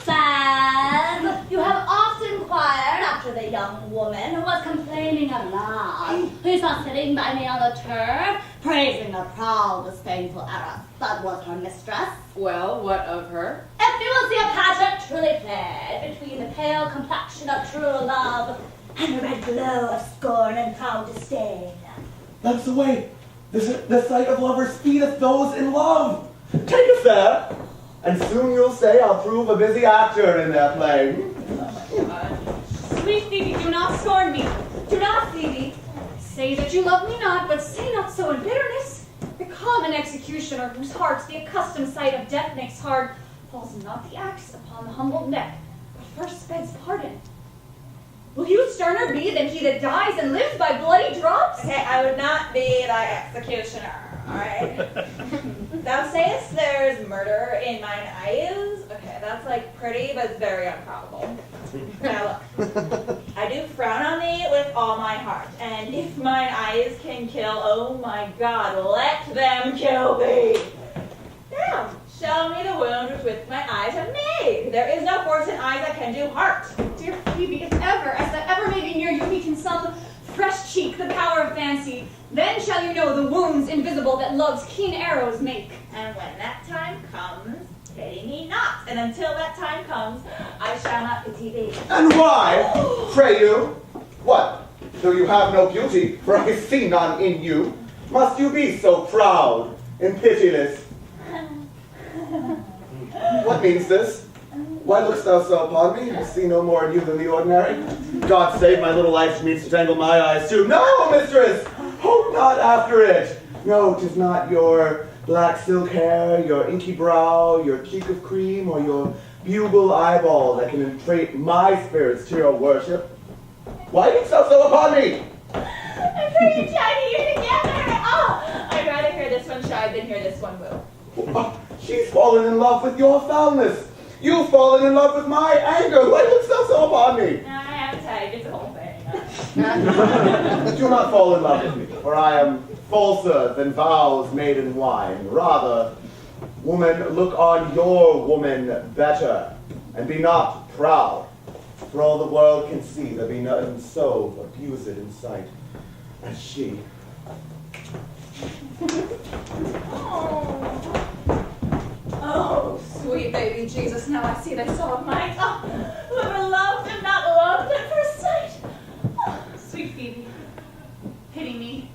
Speaker 2: Sad. You have often inquired after the young woman who was complaining of love, who's not sitting by me on the turf, praising the proud, disdainful Eros that was her mistress.
Speaker 5: Well, what of her?
Speaker 2: If you will see a pageant truly played between the pale complexion of true love and the red glow of scorn and proud disdain.
Speaker 6: Let us away. The sight of lovers feedeth those in love. Take us there, and soon you'll say I'll prove a busy actor in their play.
Speaker 9: Sweet Phoebe, do not scorn me. Do not, Phoebe. Say that you love me not, but say not so in bitterness. The common executioner, whose heart the accustomed sight of death makes hard, falls not the axe upon the humbled neck, but first begs pardon. Will you sterner be than he that dies and lives by bloody drops?
Speaker 12: Okay, I would not be thy executioner, alright? Thou sayest there's murder in mine eyes? Okay, that's like pretty, but it's very improbable. Now look, I do frown on thee with all my heart, and if mine eyes can kill, oh my God, let them kill thee! Now, show me the wound which my eyes have made. There is no force in eyes that can do heart.
Speaker 9: Dear Phoebe, if ever, as that ever may be near you, meet in some fresh cheek the power of fancy, then shall you know the wounds invisible that love's keen arrows make.
Speaker 12: And when that time comes, pity me not. And until that time comes, I shall not pity thee.
Speaker 6: And why, pray you? What, though you have no beauty, for I see none in you, must you be so proud and pitiless? What means this? Why lookst thou so upon me? I see no more in you than the ordinary. God save my little life means to tangle my eyes too. No, mistress! Hope not after it. No, 'tis not your black silk hair, your inky brow, your cheek of cream, or your bugle eyeball that can entreat my spirits to your worship. Why lookst thou so upon me?
Speaker 12: I'm pretty shiny you together! Oh, I'd rather hear this one shy than hear this one boo.
Speaker 6: She's fallen in love with your foulness. You've fallen in love with my anger. Why lookst thou so upon me?
Speaker 12: I have type, it's a whole thing.
Speaker 6: Do not fall in love with me, for I am falser than vows made in wine. Rather, woman, look on your woman better, and be not proud. For all the world can see, there be none so abused in sight as she.
Speaker 12: Oh, sweet baby Jesus, now I see thy soul of mine. Oh, whoever loved and not loved at first sight.
Speaker 9: Oh, sweet Phoebe, pity me.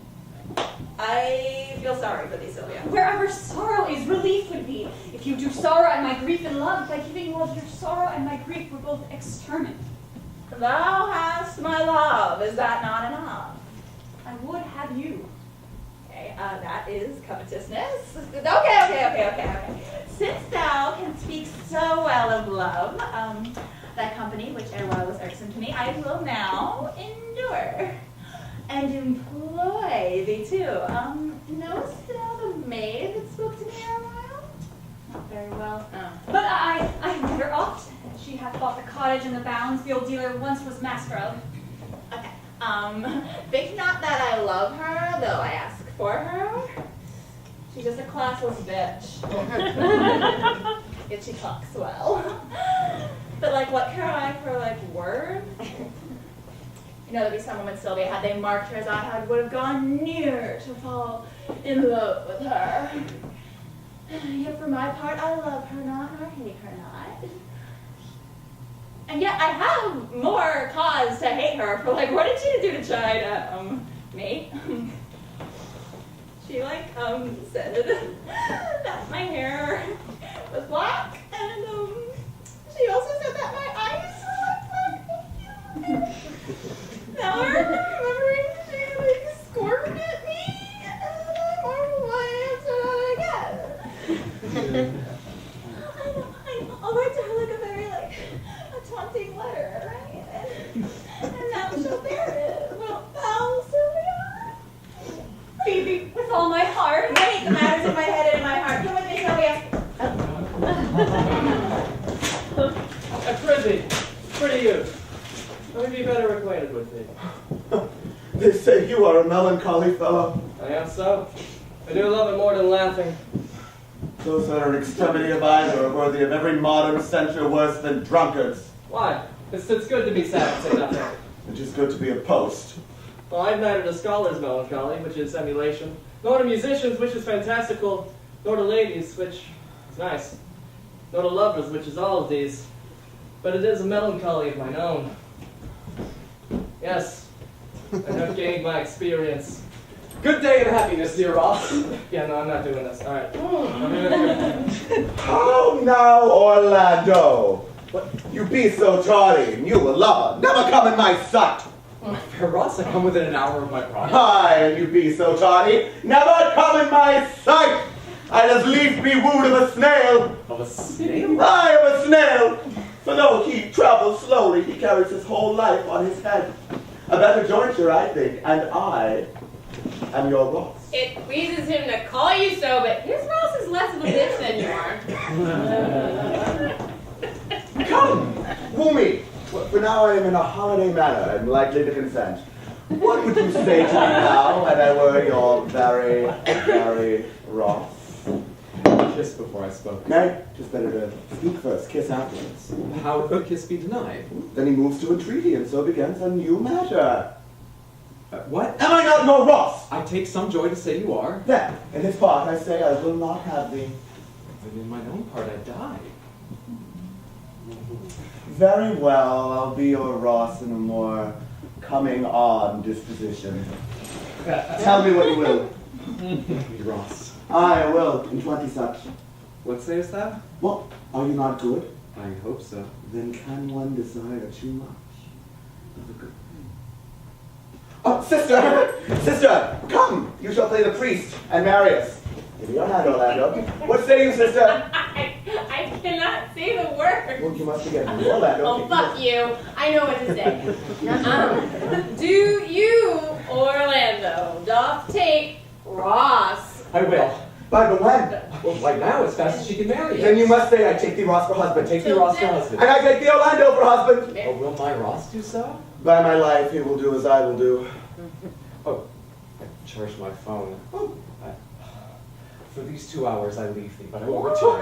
Speaker 12: I feel sorry for thee, Silvia.
Speaker 9: Wherever sorrow is, relief would be. If you do sorrow at my grief and love, by giving you of your sorrow and my grief, we're both exterminate.
Speaker 12: Thou hast my love, is that not enough?
Speaker 9: I would have you.
Speaker 12: Okay, that is covetousness. Okay. since thou can speak so well of love, thy company, which erewhile was irksome to me, I will now endure and employ thee too. Knowest thou the maid that spoke to me erewhile? Not very well.
Speaker 9: But I met her oft. She hath bought the cottage and the bounds the old dealer once was master of.
Speaker 12: Okay. Think not that I love her, though I ask for her. She's just a classless bitch. Yet she talks well. But like, what care I for like words? You know, there'd be some woman, Silvia, had they marked her as I had, would have gone near to fall in love with her. Yet for my part, I love her not, nor hate her not. And yet I have more cause to hate her for like, what did she do to try to, me? She like, said that my hair was black, and, she also said that my eyes were like black. Now I'm remembering she like squirmed at me, and I wonder why I answered that again. I know. I'll write to her like a very like a taunting letter, right? And now she'll bear it. Well, Sylvia.
Speaker 9: Phoebe, with all my heart.
Speaker 12: Wait, the matters in my head and in my heart. Come with me, Sylvia.
Speaker 11: Prithee, pretty youth, let me be better acquainted with thee.
Speaker 6: They say you are a melancholy fellow.
Speaker 11: I am so. I do love it more than laughing.
Speaker 6: Those that are an extremity of either are worthy of every modern censure worse than drunkards.
Speaker 11: Why? It's good to be sad and say nothing.
Speaker 6: It is good to be a post.
Speaker 11: Well, I've neither to scholars' melancholy, which is emulation, nor to musicians, which is fantastical, nor to ladies, which is nice, nor to lovers, which is all of these. But it is a melancholy of mine own. Yes, I have gained my experience.
Speaker 1: Good day and happiness, dear Ross.
Speaker 11: Yeah, no, I'm not doing this. All right.
Speaker 6: How now, Orlando? What? You be so tardy, and you a lover. Never come in my sight.
Speaker 1: Fair Ross, I come within an hour of my promise.
Speaker 6: Aye, and you be so tardy. Never come in my sight. I'd as lief be wooed of a snail.
Speaker 1: Of a snail?
Speaker 6: Aye, of a snail. For though he travels slowly, he carries his whole life on his head. A better jointure, I think, and I am your Ross.
Speaker 5: It pleases him to call you so, but his Ross is less of a bitch than you are.
Speaker 6: Come, woo me. For now I am in a holiday manner and likely to consent. What would you say to me now, and I were your very, very Ross?
Speaker 1: Kiss before I spoke.
Speaker 6: Nay, just better to speak first, kiss afterwards.
Speaker 1: How could a kiss be denied?
Speaker 6: Then he moves to entreaty, and so begins a new matter.
Speaker 1: What?
Speaker 6: Am I not your Ross?
Speaker 1: I take some joy to say you are.
Speaker 6: Then, in his part, I say I will not have thee.
Speaker 1: But in my own part, I die.
Speaker 6: Very well, I'll be your Ross in a more coming-on disposition. Tell me what you will.
Speaker 1: Ross.
Speaker 6: I will, in 20 such.
Speaker 1: What sayest thou?
Speaker 6: What? Are you not good?
Speaker 1: I hope so.
Speaker 6: Then can one desire too much of a good thing? Oh, sister! Sister! Come! You shall play the priest and marry us. Give me your hand, Orlando. What say you, sister?
Speaker 5: I cannot say the word.
Speaker 6: Well, you must forget me, Orlando.
Speaker 5: Oh, fuck you. I know what to say. Do you, Orlando, doth take Ross?
Speaker 1: I will.
Speaker 6: By the when?
Speaker 1: Well, right now, as fast as she can marry us.
Speaker 6: Then you must say I take thee Ross for husband.
Speaker 1: Take the Ross for husband.
Speaker 6: And I take the Orlando for husband.
Speaker 1: Oh, will my Ross do so?
Speaker 6: By my life, he will do as I will do.
Speaker 1: Oh, I charged my phone.
Speaker 6: Oh.
Speaker 1: For these 2 hours, I leave thee, but I will return.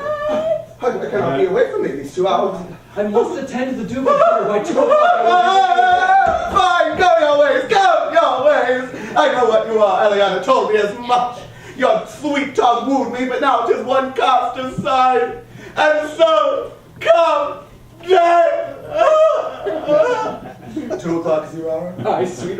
Speaker 6: I cannot be away from thee these 2 hours.
Speaker 1: I must attend to the Doom of Dinner by 2 o'clock.
Speaker 6: Fine, go your ways, go your ways. I know what you are. Eliana told me as much. Your sweet tongue wooed me, but now 'tis one cast aside. And so, come, dead. 2 o'clock is your hour?
Speaker 1: Aye, sweet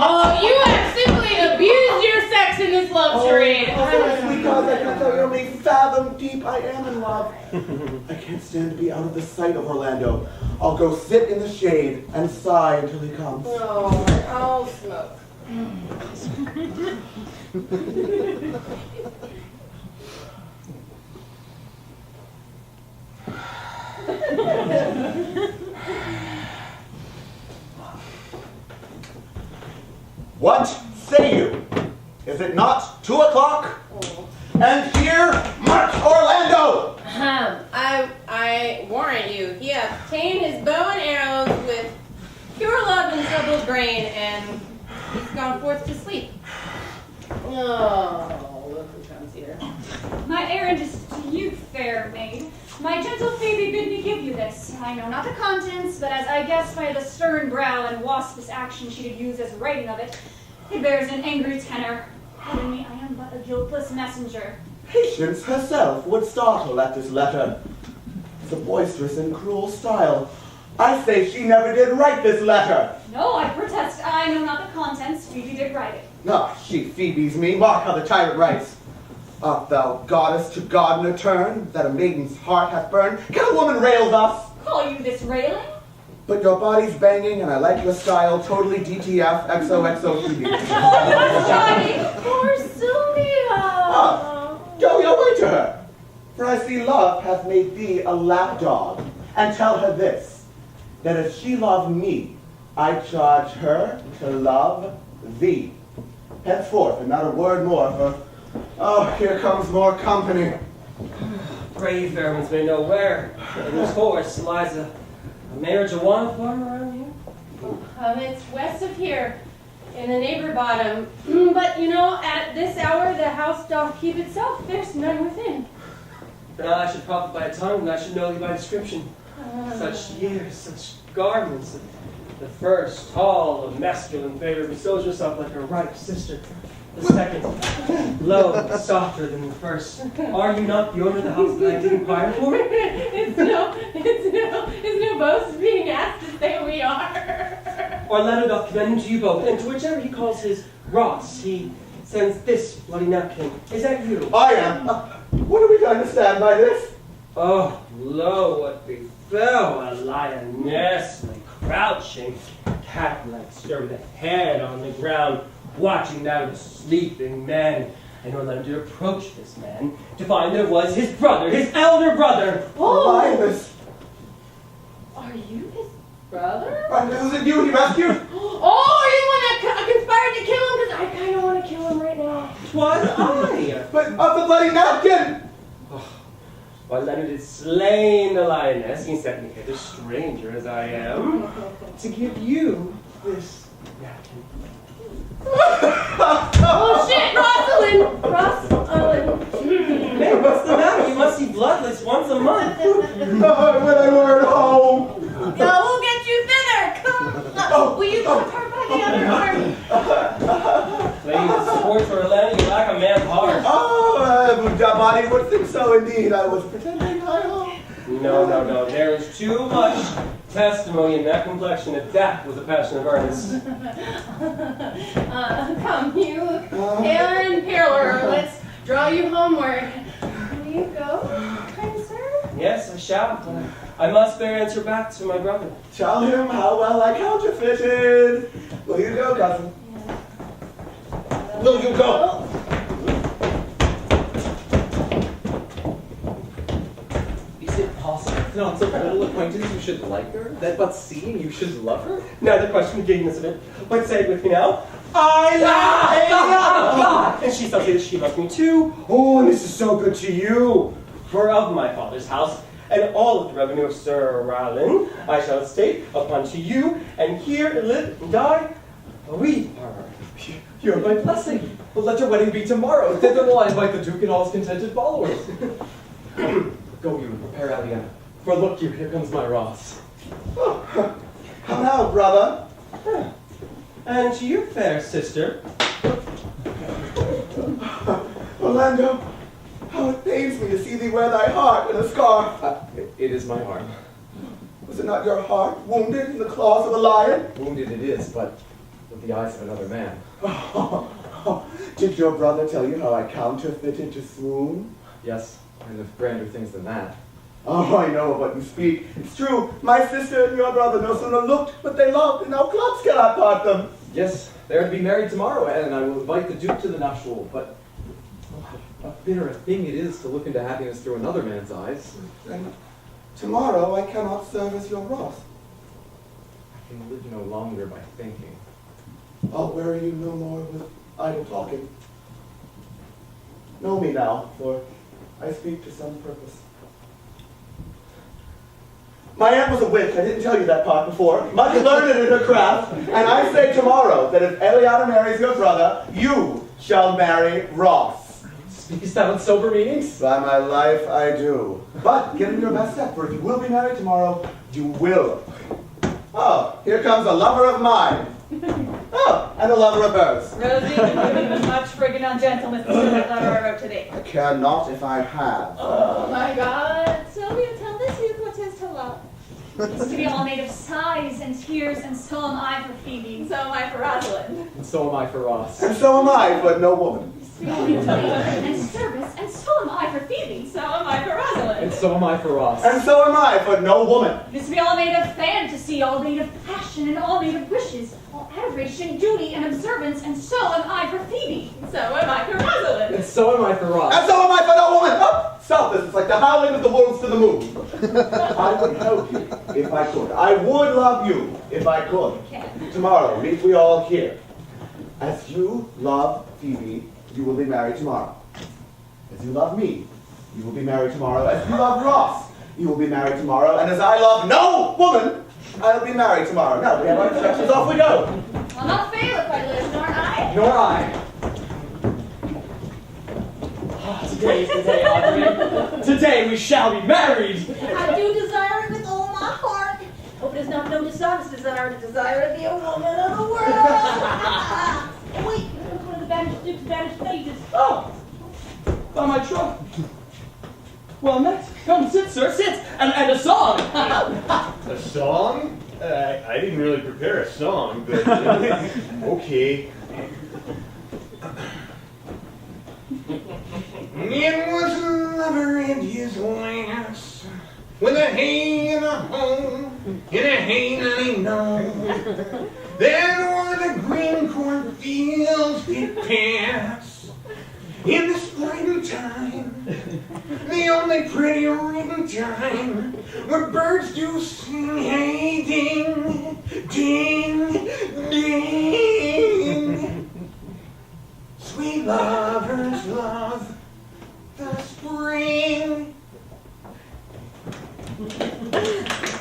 Speaker 5: Oh, you have simply abused your sex in this love charade.
Speaker 6: Sweet cause, I can't tell you how many fathom deep I am in love. I can't stand to be out of the sight of Orlando. I'll go sit in the shade and sigh until he comes.
Speaker 5: Oh, I'll smoke.
Speaker 6: What say you? Is it not 2 o'clock? And here march Orlando!
Speaker 5: I warrant you, he hath ta'en his bow and arrows with pure love and troubled brain, and he's gone forth to sleep. Oh, look who comes here.
Speaker 9: My errand is to you, fair maid. My gentle Phoebe bid me give you this. I know not the contents, but as I guess by the stern brow and waspish action she did use as writing of it, it bears an angry tenor. Pardon me, I am but a guiltless messenger.
Speaker 6: Patience herself would startle at this letter. It's a boisterous and cruel style. I say she never did write this letter.
Speaker 9: No, I protest, I know not the contents. Phoebe did write it.
Speaker 6: Ah, she Phoebes me. Mark how the tyrant writes. Art thou goddess to Gardner turn, that a maiden's heart hath burned? Can a woman rail thus?
Speaker 9: Call you this railing?
Speaker 6: But your body's banging, and I like your style. Totally DTF, XOXO Phoebe.
Speaker 9: Oh, Johnny, poor Celia.
Speaker 6: Go your way to her. For I see love hath made thee a lapdog. And tell her this, that if she love me, I charge her to love thee. Henceforth, and not a word more, for, oh, here comes more company.
Speaker 3: Pray you, fair ones, may know where in this horse lies a marijuana farm around here?
Speaker 5: It's west of here, in the neighbor bottom. But, you know, at this hour the house doth keep itself. There's none within.
Speaker 3: Then I should profit by time, and I should know thee by description. Such years, such garments. The first, tall of masculine favor, bestows herself like her right sister. The second, low and softer than the first. Are you not the owner of the house that I did inquire for?
Speaker 5: It's no boast being asked to say we are.
Speaker 3: Orlando doth commend him to you both, and to whichever he calls his Ross, he sends this bloody napkin. Is that you?
Speaker 6: I am. What are we to understand by this?
Speaker 3: Oh, lo, what befell a lioness, like crouching, cat-like, stir with a head on the ground, watching that of the sleeping man. And Orlando did approach this man to find that it was his brother, his elder brother.
Speaker 6: Oh, Linus.
Speaker 5: Are you his brother?
Speaker 6: Was it you he rescued?
Speaker 5: Oh, are you the one that conspired to kill him? Because I kind of want to kill him right now.
Speaker 3: 'Twas I.
Speaker 6: But of the bloody napkin!
Speaker 3: While Leonard had slain the lioness, he sent me hither, stranger as I am, to give you this napkin.
Speaker 5: Oh shit, Rosalind!
Speaker 3: Hey, what's the matter? You must see bloodless once a month.
Speaker 6: When I were at home.
Speaker 5: No, we'll get you thither. Come. Will you put her by the other arm?
Speaker 3: Lady, support for Orlando, you lack a man's heart.
Speaker 6: Oh, body would think so indeed. I was pretending I hope.
Speaker 3: No. There is too much testimony in that complexion that that was a passion of earnest.
Speaker 5: Come, you paler and paler. Let's draw you homeward. Will you go, kind sir?
Speaker 3: Yes, I shall. But I must bear answer back to my brother.
Speaker 6: Tell him how well I counterfeited. Will you go, cousin?
Speaker 5: Yeah.
Speaker 6: Will you go?
Speaker 1: Is it possible that on so little acquaintance you should like her? That but seeing you should love her?
Speaker 3: Neither question the giddiness of it, but say it with me now. I love her! And she shall say that she loves me too. Oh, and this is so good to you. For of my father's house, and all of the revenue of Sir Rowland, I shall estate upon to you, and here live and die a wee farmer.
Speaker 1: You're my blessing. Well, let your wedding be tomorrow. Thither will I invite the Duke and all his contented followers. Go you and prepare Aliana. For look you, here comes my Ross.
Speaker 6: Oh, come now, brother.
Speaker 3: And to you, fair sister.
Speaker 6: Orlando, how it pains me to see thee wear thy heart in a scarf.
Speaker 1: It is my heart.
Speaker 6: Was it not your heart wounded in the claws of a lion?
Speaker 1: Wounded it is, but with the eyes of another man.
Speaker 6: Did your brother tell you how I counterfeited to swoon?
Speaker 1: Yes, and of grander things than that.
Speaker 6: Oh, I know of what you speak. It's true. My sister and your brother no sooner looked, but they loved, and now clubs cannot part them.
Speaker 10: Yes, they are to be married tomorrow, and I will invite the Duke to the nuptial, but how bitter a thing it is to look into happiness through another man's eyes.
Speaker 6: Then tomorrow I cannot serve as your Ross.
Speaker 10: I can live no longer by thinking.
Speaker 6: I'll weary you no more with idle talking. Know me now, for I speak to some purpose. My aunt was a witch, I didn't tell you that part before, much learned in her craft, and I say tomorrow that if Eliana marries your brother, you shall marry Ross.
Speaker 10: Speakest thou in sober meanings?
Speaker 6: By my life, I do. But get in your best step, for if you will be married tomorrow, you will. Oh, here comes a lover of mine. Oh, and a lover of hers.
Speaker 12: Rosie, you was much friggin' ungentleness to that letter I wrote today.
Speaker 6: I care not if I have.
Speaker 12: Oh my God. Sylvia, tell this youth what 'tis to love.
Speaker 9: It's to be all made of sighs and tears, and so am I for Phoebe.
Speaker 12: So am I for Rosalind.
Speaker 10: And so am I for Ross.
Speaker 6: And so am I, but no woman.
Speaker 9: It's to be all made of labor and service, and so am I for Phoebe.
Speaker 12: So am I for Rosalind.
Speaker 10: And so am I for Ross.
Speaker 6: And so am I, but no woman.
Speaker 9: It's to be all made of fantasy, all made of passion, and all made of wishes, all adoration, duty, and observance, and so am I for Phoebe.
Speaker 12: So am I for Rosalind.
Speaker 10: And so am I for Ross.
Speaker 6: And so am I for no woman. Oh, stop this. It's like the howling of the wolves to the moon. I would help you if I could. I would love you if I could. Tomorrow, meet we all here. As you love Phoebe, you will be married tomorrow. As you love me, you will be married tomorrow. As you love Ross, you will be married tomorrow. And as I love no woman, I'll be married tomorrow. Now we have our instructions, off we go.
Speaker 9: I'll not fail if I live, nor I.
Speaker 10: Nor I.
Speaker 7: Today is the day, Audrey. Today we shall be married.
Speaker 2: I do desire it with all my heart. Hope it is not no dishonest desire to desire to be a woman of the world. Oh, wait, look one of the banished Duke's banished pages.
Speaker 7: Oh, by my trunk. Well met. Come sit, sir, sit, and a song.
Speaker 4: A song? I didn't really prepare a song, but okay. It was a lover and his lass, with a hay and a home, in a hay I know. There were the green cornfields did pass, in the springtime, the only pretty ring time, where birds do sing, hey ding, ding, ding. Sweet lovers love the spring.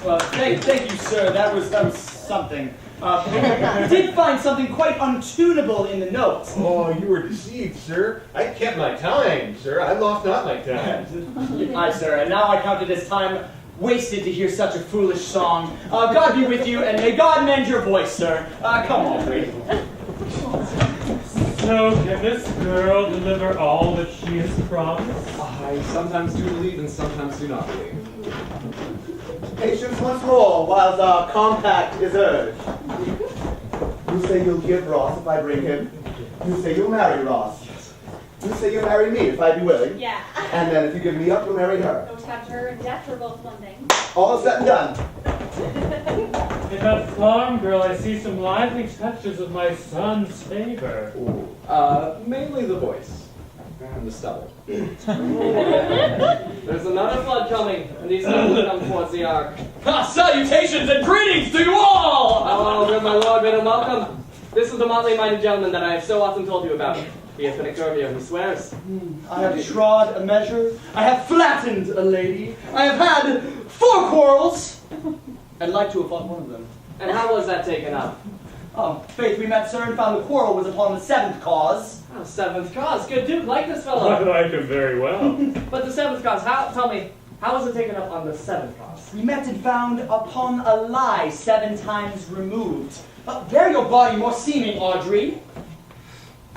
Speaker 7: Well, thank you, sir. That was something. I did find something quite untunable in the notes.
Speaker 4: Oh, you were deceived, sir. I kept my time, sir. I lost not my time.
Speaker 7: Aye, sir, and now I count it as time wasted to hear such a foolish song. God be with you, and may God mend your voice, sir. Come on, Audrey.
Speaker 8: So, can this girl deliver all that she has promised?
Speaker 10: I sometimes do believe and sometimes do not believe.
Speaker 6: Patience once more, whilst our compact is urged. You say you'll give Ross if I bring him. You say you'll marry Ross. You say you'll marry me if I be willing.
Speaker 9: Yeah.
Speaker 6: And then if you give me up, you'll marry her.
Speaker 9: Don't have her and death for both one thing.
Speaker 6: All said and done.
Speaker 8: In that farm girl, I see some lively touches of my son's favor.
Speaker 10: Mainly the voice and the stubble.
Speaker 11: There's another flood coming, and these men will come towards the ark.
Speaker 7: Salutations and greetings to you all!
Speaker 11: Oh, good my lord, bid him welcome. This is the motley-minded gentleman that I have so often told you about. He has been a courtier, he swears.
Speaker 7: I have trod a measure. I have flattened a lady. I have had 4 quarrels. I'd like to have fought one of them.
Speaker 11: And how was that taken up?
Speaker 7: Oh, faith, we met, sir, and found the quarrel was upon the 7th cause.
Speaker 11: Oh, 7th cause. Good Duke, like this
Speaker 8: I
Speaker 11: fellow.
Speaker 8: like him very well.
Speaker 11: But the 7th cause, tell me, how was it taken up on the 7th cause?
Speaker 7: We met and found upon a lie 7 times removed. Bear your body more seeming, Audrey.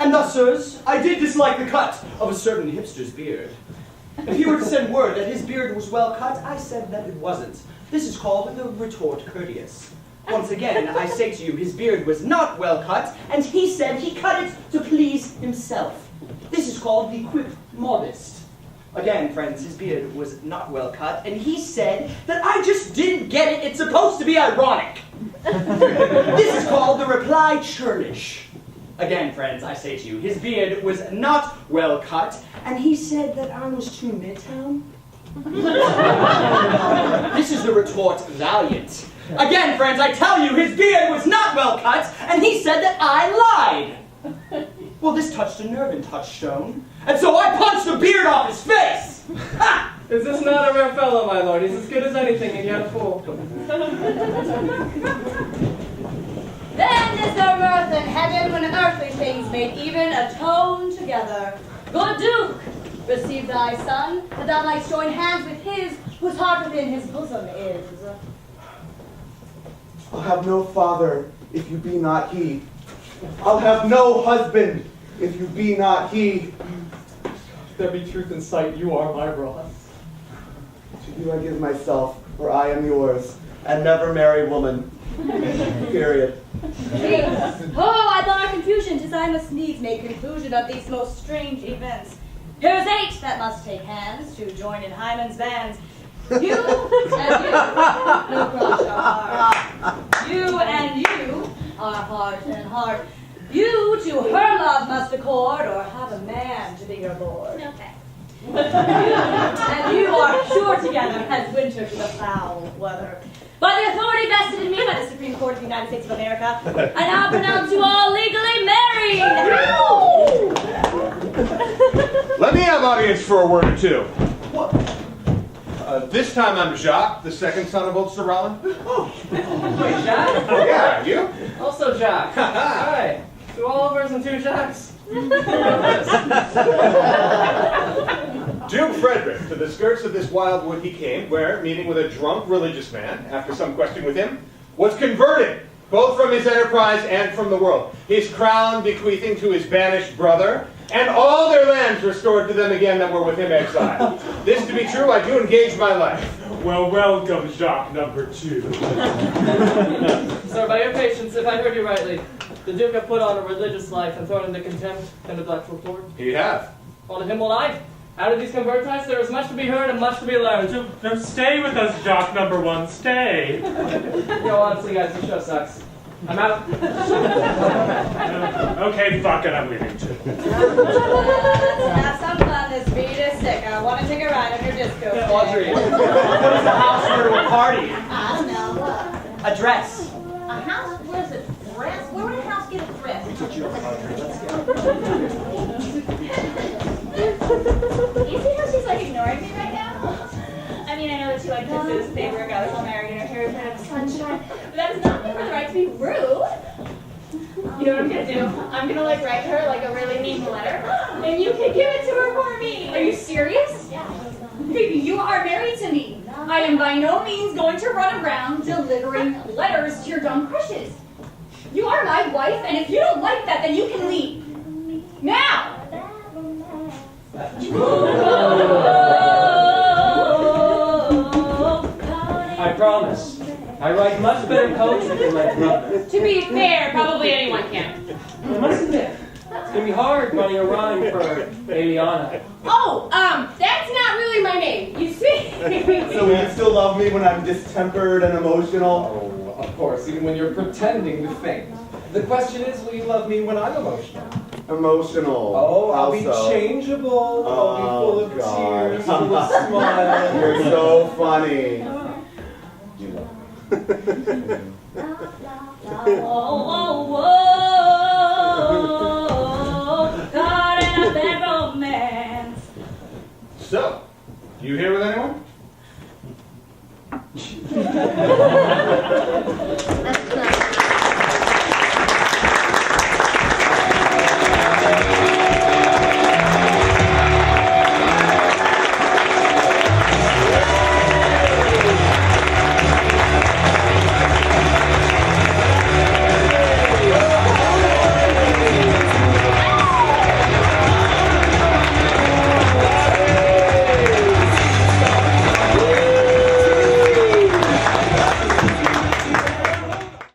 Speaker 7: And thus, sirs, I did dislike the cut of a certain hipster's beard. If he were to send word that his beard was well cut, I said that it wasn't. This is called the retort courteous. Once again, I say to you, his beard was not well cut, and he said he cut it to please himself. This is called the quip modest. Again, friends, his beard was not well cut, and he said that I just didn't get it, it's supposed to be ironic. This is called the reply churlish. Again, friends, I say to you, his beard was not well cut, and he said that I was too midtown. This is the retort valiant. Again, friends, I tell you, his beard was not well cut, and he said that I lied. Well, this touched a nerve in Touchstone, and so I punched the beard off his face. Ha!
Speaker 11: Is this not a rare fellow, my lord? He's as good as anything, and yet a fool.
Speaker 2: Then is there mirth in heaven when earthly things made even atone together. Good Duke, receive thy son, that thou mightst join hands with his, whose heart within his bosom is.
Speaker 6: I'll have no father if you be not he. I'll have no husband if you be not he.
Speaker 7: If there be truth in sight, you are my Ross.
Speaker 6: To you I give myself, for I am yours, and never marry woman. Period.
Speaker 2: Oh, I bar confusion, 'tis I must needs make conclusion of these most strange events. Here's 8 that must take hands to join in Hymen's bands. You and you, no cross your heart. You and you are heart and heart. You to her love must accord, or have a man to be your lord.
Speaker 9: Okay.
Speaker 2: And you are sure together as winter to the foul weather. By the authority vested in me by the Supreme Court of the United States of America, I now pronounce you all legally married.
Speaker 4: Let me have audience for a word or two. What? This time I'm Jacques, the second son of old Sir Rollin.
Speaker 11: Oh. Wait, Jacques?
Speaker 4: Yeah, you?
Speaker 11: Also Jacques. Hi. 2 Olivers and 2 Jacques.
Speaker 4: Duke Fredrick, to the skirts of this wild wood he came, where, meeting with a drunk religious man, after some question with him, was converted, both from his enterprise and from the world, his crown bequeathing to his banished brother, and all their lands restored to them again that were with him exiled. This to be true, I do engage my life.
Speaker 8: Well, welcome, Jacques number 2.
Speaker 11: Sir, by your patience, if I heard you rightly, the Duke have put on a religious life and thrown into contempt and neglectful court.
Speaker 4: He have.
Speaker 11: All to him will I. Out of these convertites, there is much to be heard and much to be learned.
Speaker 8: Now stay with us, Jacques number 1, stay.
Speaker 11: Yo, honestly, guys, the show sucks. I'm out.
Speaker 8: Okay, fuck it, I'm leaving too.
Speaker 2: Let's have some fun. This beat is sick. I want to take a ride on your disco.
Speaker 7: Audrey, what is a house for to a party?
Speaker 2: I don't know.
Speaker 7: A dress.
Speaker 2: A house? Where is it? Dress? Where would a house get a dress?
Speaker 7: Let's go.
Speaker 9: You see how she's like ignoring me right now? I mean, I know that she like kisses, they work out, all married, and her hair is kind of sunshine, but that does not give her the right to be rude. You know what I'm gonna do? I'm gonna like write her like a really mean letter, and you can give it to her for me. Are you serious? Yeah. Phoebe, you are married to me. I am by no means going to run around delivering letters to your dumb crushes. You are my wife, and if you don't like that, then you can leave. Now!
Speaker 3: I promise. I write much better poetry than my brother.
Speaker 5: To be fair, probably anyone can.
Speaker 3: I must admit, it's gonna be hard running a rhyme for Eliana.
Speaker 5: Oh, that's not really my name, you see.
Speaker 6: So will you still love me when I'm distempered and emotional?
Speaker 10: Oh, of course, even when you're pretending to faint. The question is, will you love me when I'm emotional?
Speaker 6: Emotional.
Speaker 10: Oh, I'll be
Speaker 6: Also.
Speaker 10: changeable. I'll be full of
Speaker 6: God.
Speaker 10: tears, full of smiles.
Speaker 6: You're so funny. You know.
Speaker 2: Caught in a bad romance.
Speaker 4: So, you here with anyone?